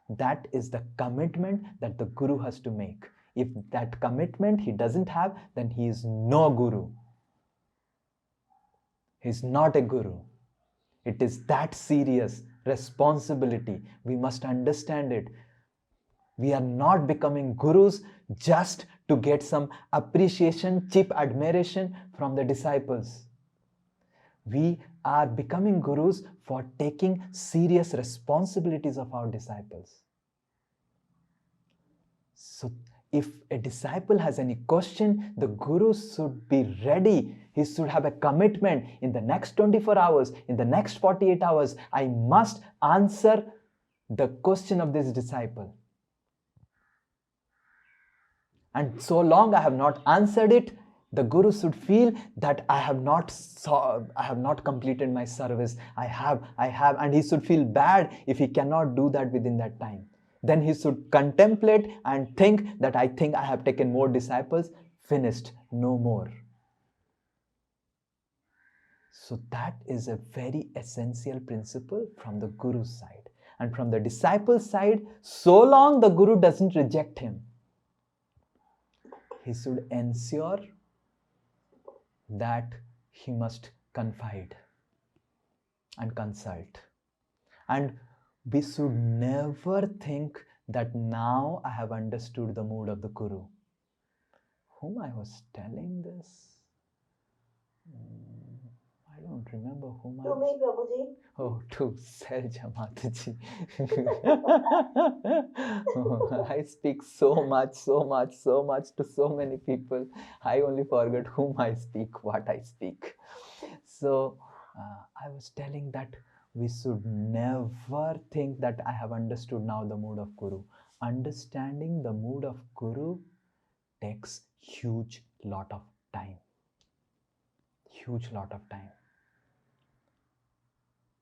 That is the commitment that the guru has to make. If that commitment he doesn't have, then he is no guru. He is not a guru. It is that serious responsibility. We must understand it. We are not becoming gurus just to get some appreciation, cheap admiration from the disciples. We are becoming gurus for taking serious responsibilities of our disciples. So if a disciple has any question, the guru should be ready. He should have a commitment. In the next 24 hours, in the next 48 hours, I must answer the question of this disciple. And so long I have not answered it, the guru should feel that I have not completed my service. I have, and he should feel bad if he cannot do that within that time. Then he should contemplate and think that I think I have taken more disciples, finished, no more. So that is a very essential principle from the guru's side. And from the disciple's side, so long the guru doesn't reject him, he should ensure that he must confide and consult. And we should never think that now I have understood the mood of the guru. Whom I was telling this? I don't remember whom I was... To me, Prabhuji. Oh, to Selja Mataji. I speak so much to so many people. I only forget whom I speak, what I speak. So I was telling that we should never think that I have understood now the mood of Guru. Understanding the mood of Guru takes huge lot of time. Huge lot of time.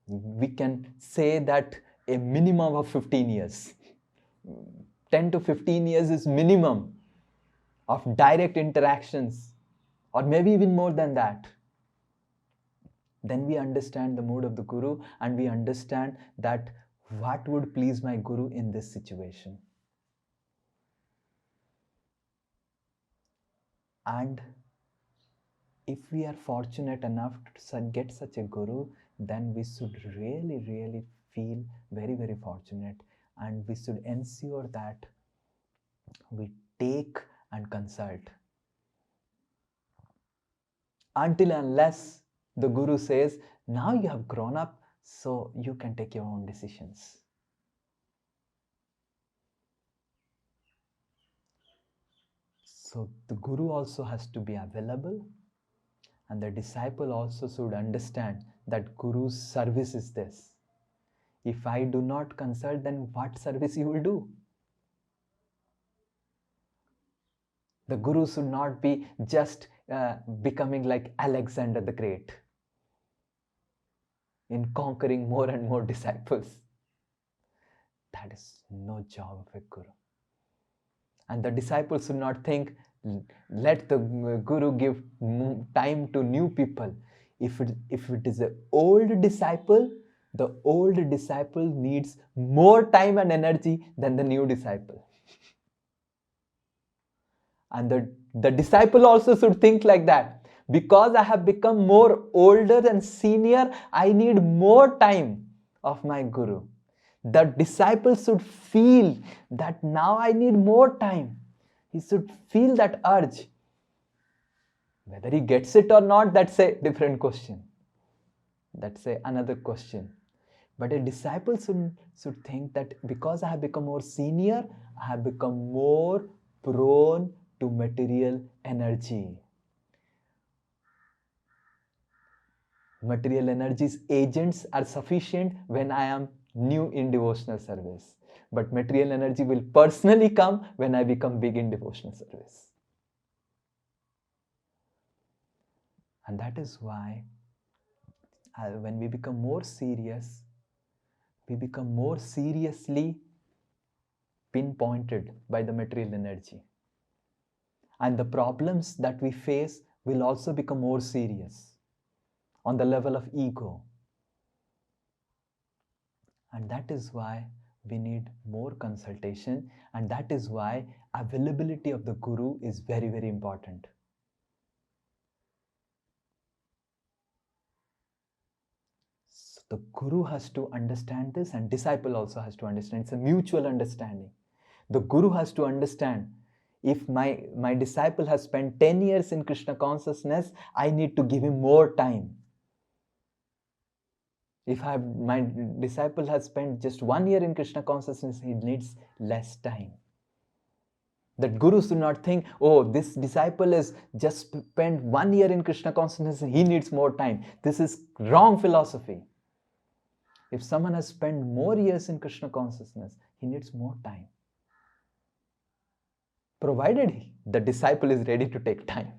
We can say that a minimum of 15 years. 10 to 15 years is minimum of direct interactions, or maybe even more than that. Then we understand the mood of the Guru and we understand that what would please my Guru in this situation. And if we are fortunate enough to get such a Guru, then we should really feel very fortunate, and we should ensure that we take and consult. Until unless the Guru says, now you have grown up, so you can take your own decisions. So the Guru also has to be available, and the disciple also should understand that Guru's service is this. If I do not consult, then what service you will do? The Guru should not be just becoming like Alexander the Great in conquering more and more disciples. That is no job of a Guru. And the disciples should not think, let the Guru give time to new people. If it is an old disciple, the old disciple needs more time and energy than the new disciple. And the disciple also should think like that. Because I have become more older and senior, I need more time of my Guru. The disciple should feel that now I need more time. He should feel that urge. Whether he gets it or not, that's a different question. That's another question. But a disciple should think that because I have become more senior, I have become more prone to material energy. Material energy's agents are sufficient when I am new in devotional service. But material energy will personally come when I become big in devotional service. And that is why when we become more serious, we become more seriously pinpointed by the material energy. And the problems that we face will also become more serious on the level of ego. And that is why we need more consultation, and that is why availability of the guru is very, very important. So the guru has to understand this, and disciple also has to understand. It's a mutual understanding. The guru has to understand, if my disciple has spent 10 years in Krishna consciousness, I need to give him more time. If my disciple has spent just 1 year in Krishna consciousness, he needs less time. That gurus do not think, oh, this disciple has just spent 1 year in Krishna consciousness, he needs more time. This is wrong philosophy. If someone has spent more years in Krishna consciousness, he needs more time. Provided the disciple is ready to take time.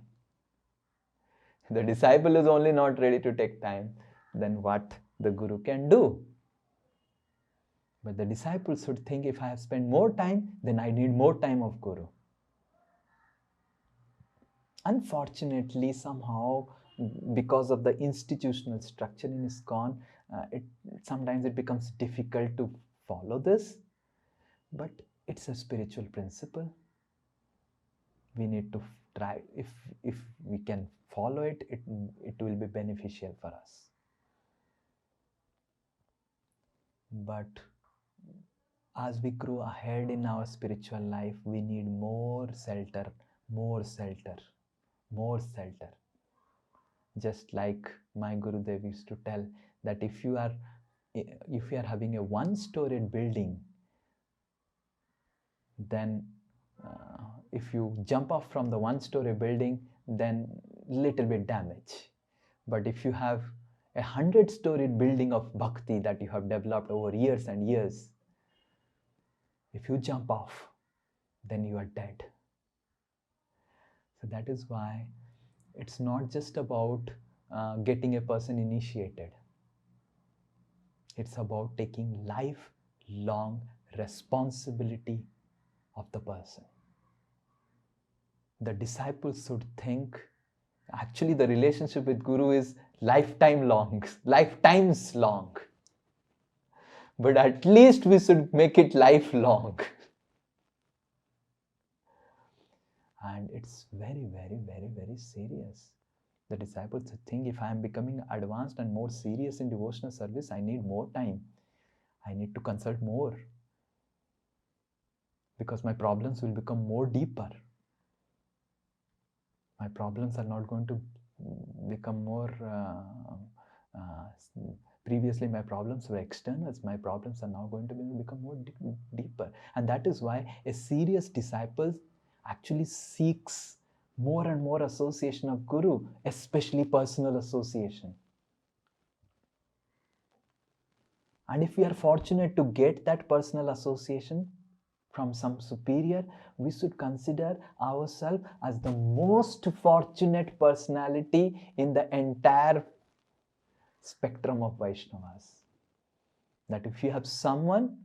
The disciple is only not ready to take time, then what the guru can do? But the disciple should think, if I have spent more time, then I need more time of guru. Unfortunately, somehow, because of the institutional structure in ISKCON, sometimes it becomes difficult to follow this. But it's a spiritual principle. We need to try. If we can follow it, it will be beneficial for us. But as we grow ahead in our spiritual life, we need more shelter, more shelter, more shelter. Just like my Gurudev used to tell, that if you are having a one-storied building, then if you jump off from the one-story building, then little bit damage. But if you have 100-storied building of bhakti that you have developed over years and years, if you jump off, then you are dead. So that is why it's not just about getting a person initiated. It's about taking lifelong responsibility of the person. The disciples should think, actually the relationship with Guru is lifetimes long. But at least we should make it lifelong. And it's very, very, very, very serious. The disciples should think, if I am becoming advanced and more serious in devotional service, I need more time. I need to consult more. Because my problems will become more deeper. My problems are not going to become more... previously my problems were externals. My problems are now going to become more deeper. And that is why a serious disciple actually seeks more and more association of Guru, especially personal association. And if we are fortunate to get that personal association from some superior, we should consider ourselves as the most fortunate personality in the entire spectrum of Vaishnavas. That if you have someone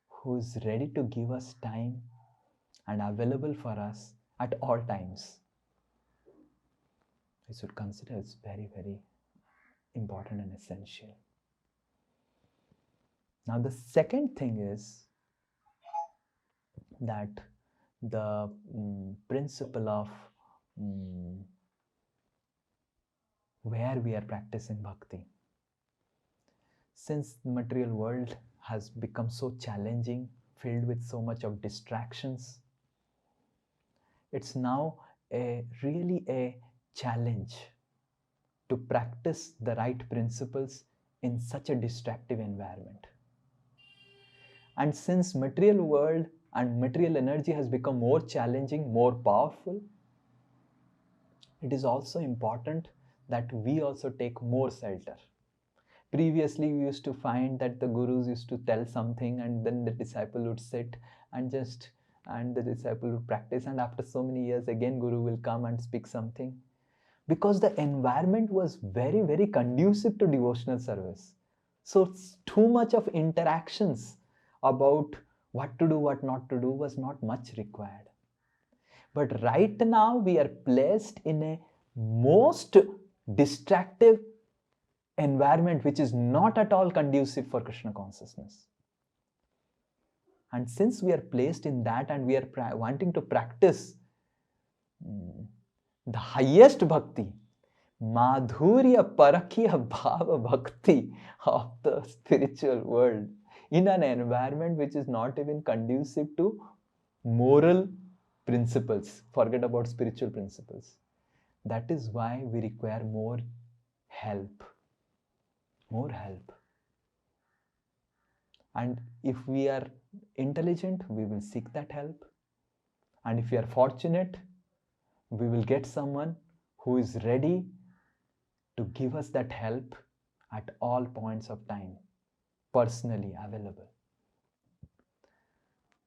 who is ready to give us time and available for us at all times, we should consider it's very, very important and essential. Now the second thing is that the principle of where we are practicing bhakti. Since the material world has become so challenging, filled with so much of distractions, it's now really a challenge to practice the right principles in such a distractive environment. And since material world and material energy has become more challenging, more powerful, it is also important that we also take more shelter. Previously, we used to find that the gurus used to tell something and then the disciple would sit and the disciple would practice, and after so many years again Guru will come and speak something. Because the environment was very, very conducive to devotional service. So too much of interactions about what to do, what not to do was not much required. But right now we are placed in a most distractive environment which is not at all conducive for Krishna consciousness. And since we are placed in that and we are wanting to practice the highest bhakti, Madhurya Parakya Bhava Bhakti of the spiritual world, in an environment which is not even conducive to moral principles, forget about spiritual principles. That is why we require more help. More help. And if we are intelligent, we will seek that help. And if we are fortunate, we will get someone who is ready to give us that help at all points of time, personally available.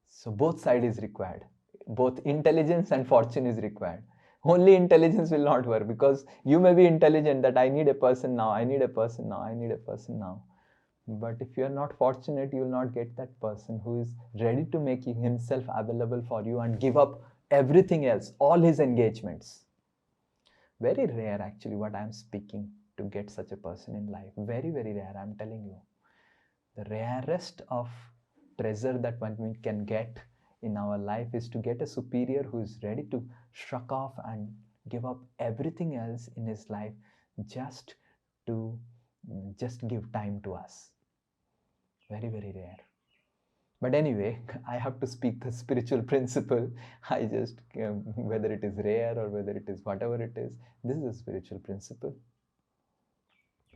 So both sides is required. Both intelligence and fortune is required. Only intelligence will not work, because you may be intelligent that I need a person now, I need a person now, I need a person now. But if you are not fortunate, you will not get that person who is ready to make himself available for you and give up everything else, all his engagements. Very rare actually what I am speaking, to get such a person in life. Very, very rare, I am telling you. The rarest of treasure that one can get in our life is to get a superior who is ready to shrug off and give up everything else in his life just to give time to us. Very, very rare. But anyway, I have to speak the spiritual principle. I just, whether it is rare or whether it is whatever it is, this is a spiritual principle.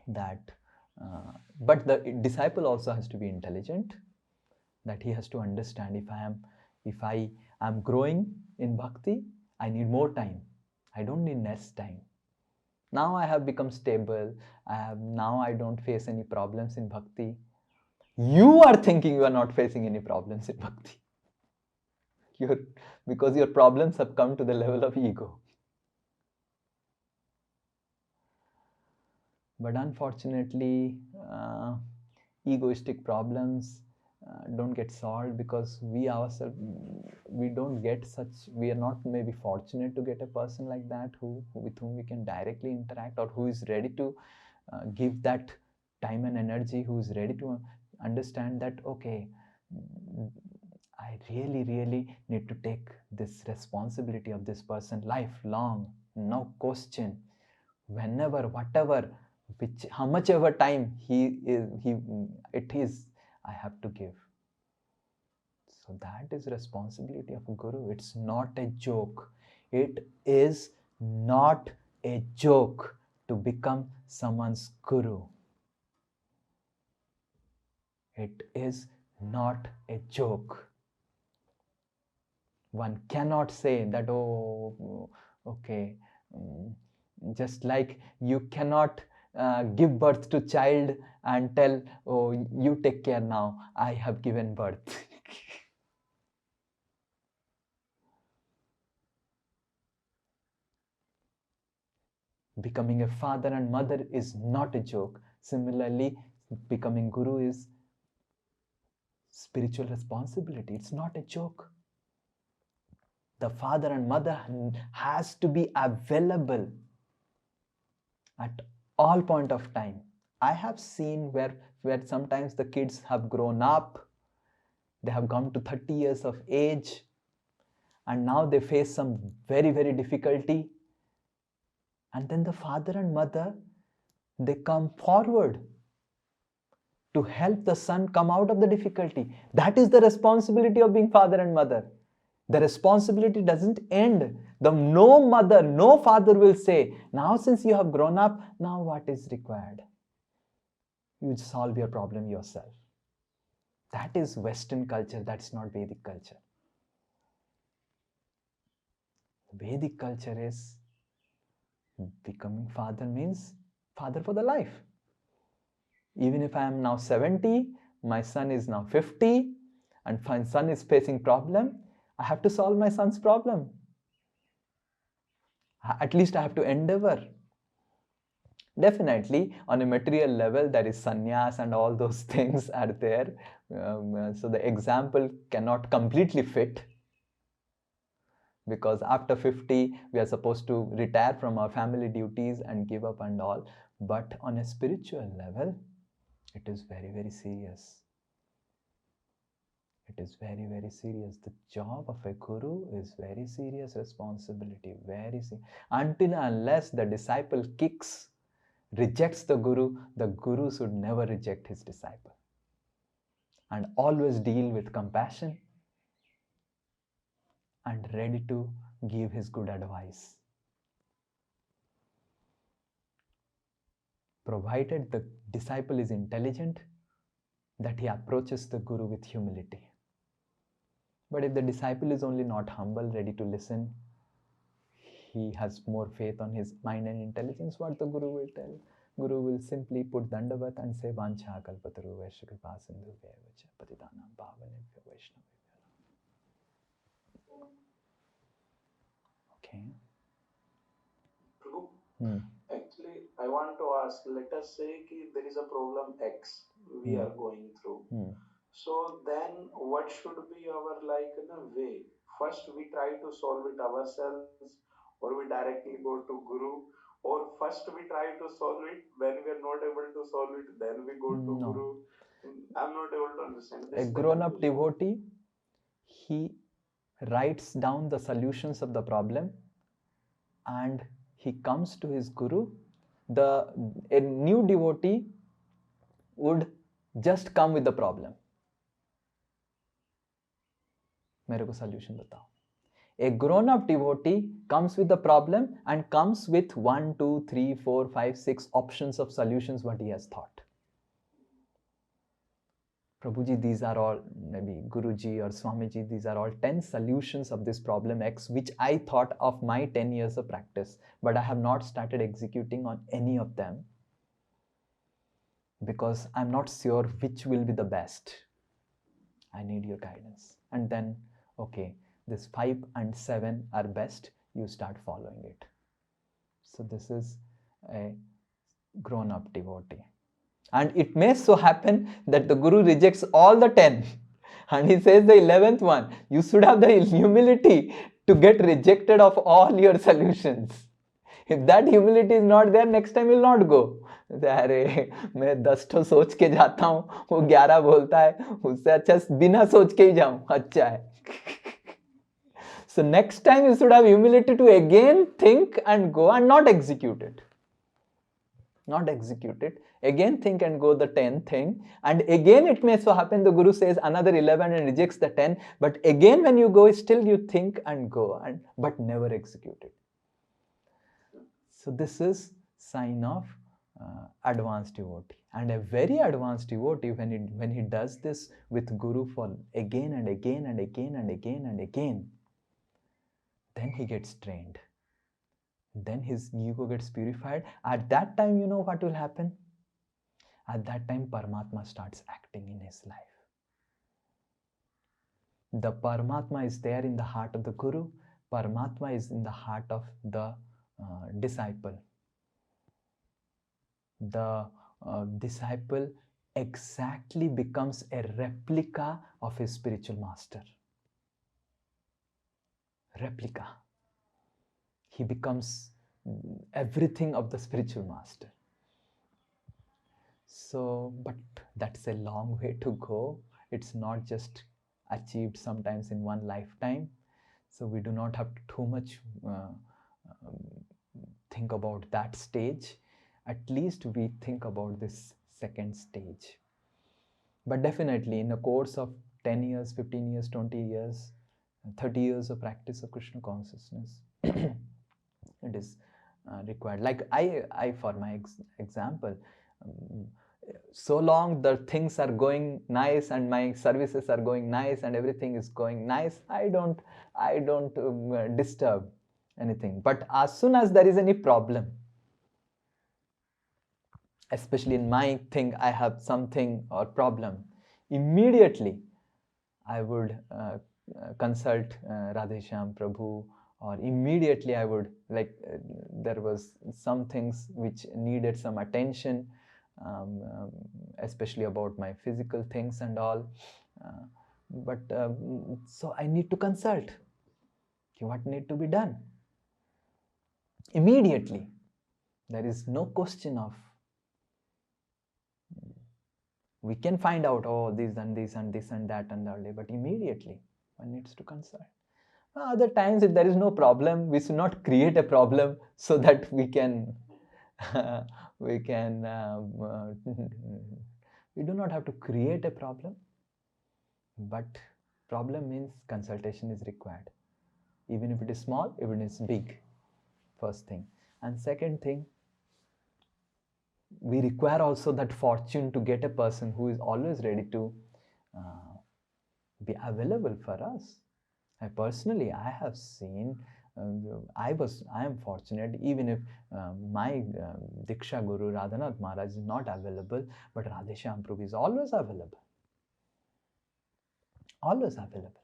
That, but the disciple also has to be intelligent. That he has to understand, if I am growing in bhakti, I need more time. I don't need less time. Now I have become stable. Now I don't face any problems in bhakti. You are thinking you are not facing any problems in bhakti. Because your problems have come to the level of ego. But unfortunately, egoistic problems don't get solved because we ourselves, we don't get such, we are not maybe fortunate to get a person like that with whom we can directly interact, or who is ready to give that time and energy, who is ready to understand that, okay, I really, really need to take this responsibility of this person lifelong, no question, whenever, whatever, how much ever time it is, I have to give. So that is responsibility of a guru. It's not a joke. It is not a joke to become someone's guru. It is not a joke. One cannot say that, oh, okay, just like you cannot give birth to child and tell, oh, you take care now, I have given birth. Becoming a father and mother is not a joke. Similarly, becoming guru is spiritual responsibility. It's not a joke. The father and mother has to be available at all point of time. I have seen where sometimes the kids have grown up, they have come to 30 years of age, and now they face some very, very difficulty. And then the father and mother, they come forward to help the son come out of the difficulty. That is the responsibility of being father and mother. The responsibility doesn't end. No mother, no father will say, now since you have grown up, now what is required? You solve your problem yourself. That is Western culture, that's not Vedic culture. Vedic culture is becoming father means father for the life. Even if I am now 70, my son is now 50, and my son is facing problem, I have to solve my son's problem. At least I have to endeavor. Definitely, on a material level, there is sannyas and all those things are there. So the example cannot completely fit. because after 50 we are supposed to retire from our family duties and give up and all. But on a spiritual level, it is very, very serious. It is very, very serious. The job of a guru is very serious responsibility, very serious. Until and unless the disciple rejects the guru should never reject his disciple, and always deal with compassion and ready to give his good advice. Provided the disciple is intelligent, that he approaches the guru with humility. But if the disciple is only not humble, ready to listen, he has more faith on his mind and intelligence, what the guru will tell? Guru will simply put dandavat and say, Vancha kalpataru vaishya kripa sindhu vacha patitanam pavanebhyo vaishnavebhyo. Okay. Prabhu, actually, I want to ask, let us say there is a problem X we are going through. So then what should be our way? First we try to solve it ourselves, or we directly go to Guru, or first we try to solve it, when we are not able to solve it, then we go to Guru. I'm not able to understand. A grown-up devotee, he writes down the solutions of the problem and he comes to his guru. A new devotee would just come with the problem. मेरे को solution बताओ. A grown-up devotee comes with the problem and comes with 1, 2, 3, 4, 5, 6 options of solutions what he has thought. Prabhuji, these are all, maybe Guruji or Swamiji, these are all 10 solutions of this problem X, which I thought of my 10 years of practice, but I have not started executing on any of them because I'm not sure which will be the best. I need your guidance. And then, okay, this 5 and 7 are best, you start following it. So this is a grown-up devotee. And it may so happen that the Guru rejects all the 10 and he says the 11th one. You should have the humility to get rejected of all your solutions. If that humility is not there, next time you'll not go. अरे मैं 10 ठो सोच के जाता हूँ, वो 11 बोलता है, उससे अच्छा बिना सोच के ही जाऊँ, अच्छा है. So next time you should have humility to again think and go and not execute it. Not execute it. Again think and go the 10th thing, and again it may so happen the Guru says another 11 and rejects the 10, but again when you go, still you think and go, but never execute it. So this is sign of advanced devotee. And a very advanced devotee, when he does this with Guru for again and again and again and again and again, then he gets trained. Then his ego gets purified. At that time, you know what will happen? At that time, Paramatma starts acting in his life. The Paramatma is there in the heart of the Guru. Paramatma is in the heart of the disciple. The disciple exactly becomes a replica of his spiritual master. Replica. He becomes everything of the spiritual master. So, but that's a long way to go. It's not just achieved sometimes in one lifetime. So we do not have too much think about that stage. At least we think about this second stage. But definitely in the course of 10 years, 15 years, 20 years, 30 years of practice of Krishna consciousness, it is required. Like I for my example, so long the things are going nice and my services are going nice and everything is going nice, I don't disturb anything. But as soon as there is any problem, especially in my thing, I have something or problem, immediately I would consult Radheshyam Prabhu, or immediately I would, there was some things which needed some attention, especially about my physical things and all. So I need to consult. What need to be done? Immediately. There is no question of, we can find out, oh, this and this and this and that and that, but immediately one needs to consult. Other times, if there is no problem, we should not create a problem so that we can, we do not have to create a problem, but problem means consultation is required. Even if it is small, even if it's big, first thing. And second thing, we require also that fortune to get a person who is always ready to be available for us. I have seen, I am fortunate, even if my Diksha Guru Radhanath Maharaj is not available, but Radheshyam Prabhu is always available. Always available.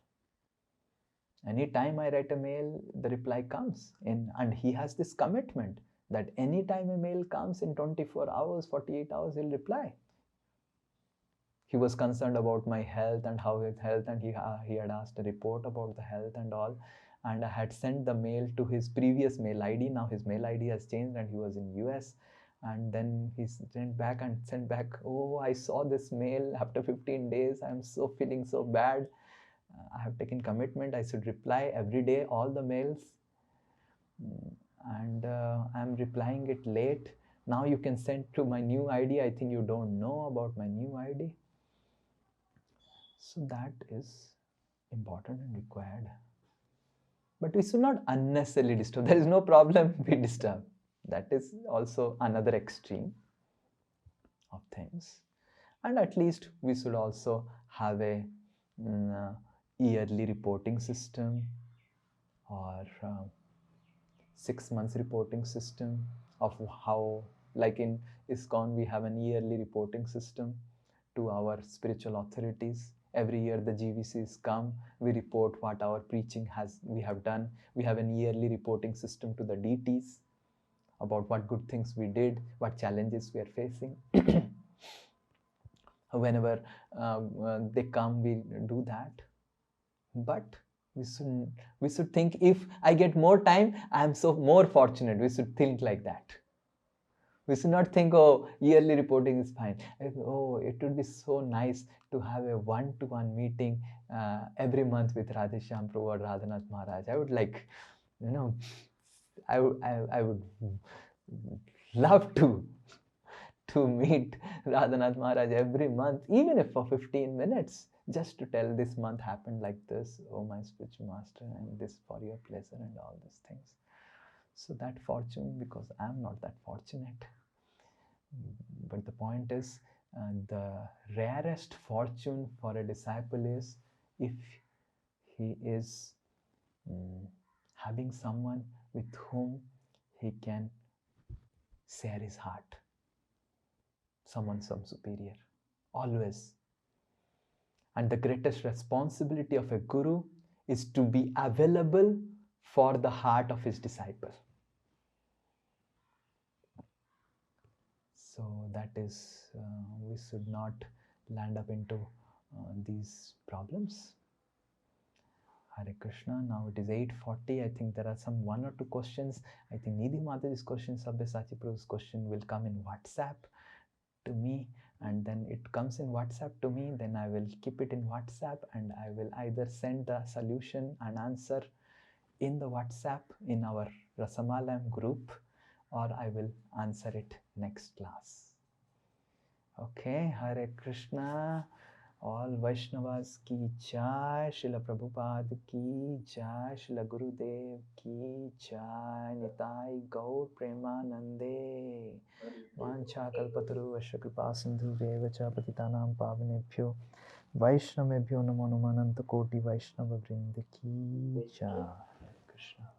Anytime I write a mail, the reply comes in, and he has this commitment that anytime a mail comes in 24 hours, 48 hours, he'll reply. He was concerned about my health and how his health, and he had asked a report about the health and all, and I had sent the mail to his previous mail ID. Now his mail ID has changed and he was in US, and then he sent back, oh, I saw this mail after 15 days, I'm so feeling so bad. I have taken commitment, I should reply every day all the mails, and I'm replying it late. Now you can send to my new ID. I think you don't know about my new ID. So that is important and required. But we should not unnecessarily disturb. There is no problem, we disturb. That is also another extreme of things. And at least we should also have a yearly reporting system, or 6 months reporting system of how, like in ISKCON, we have an yearly reporting system to our spiritual authorities. Every year the GVCs come, we report what our preaching we have done. We have an yearly reporting system to the DTs about what good things we did, what challenges we are facing. Whenever they come, we do that. But we should think, if I get more time, I am so more fortunate. We should think like that. We should not think, oh, yearly reporting is fine. Oh, it would be so nice to have a one-to-one meeting every month with Radheshyam Prabhu or Radhanath Maharaj. I would like, I would love to meet Radhanath Maharaj every month, even if for 15 minutes, just to tell, this month happened like this, oh my spiritual master, and this for your pleasure and all these things. So that fortune, because I'm not that fortunate. But the point is, the rarest fortune for a disciple is if he is having someone with whom he can share his heart. Someone some superior, always. And the greatest responsibility of a guru is to be available for the heart of his disciple. So that is, we should not land up into these problems. Hare Krishna. Now it is 8:40. I think there are some 1 or 2 questions. I think Nidhi Mataji's question, Sabyasachi Prabhu's question will come in WhatsApp to me, and then it comes in WhatsApp to me, then I will keep it in WhatsApp, and I will either send the solution and answer in the WhatsApp in our Rasamalayam group, or I will answer it next class. Okay, Hare Krishna. All Vaishnavas ki jai, Srila Prabhupada ki jai, Srila Gurudev ki jai, Nitai Gaur Premanande. Vancha kalpataru vasya kripa sindhu vevacha patitanam pavanebhyo Vaishnavebhyo namo namo ananta koti Vaishnava vrinda ki jai. Krishna.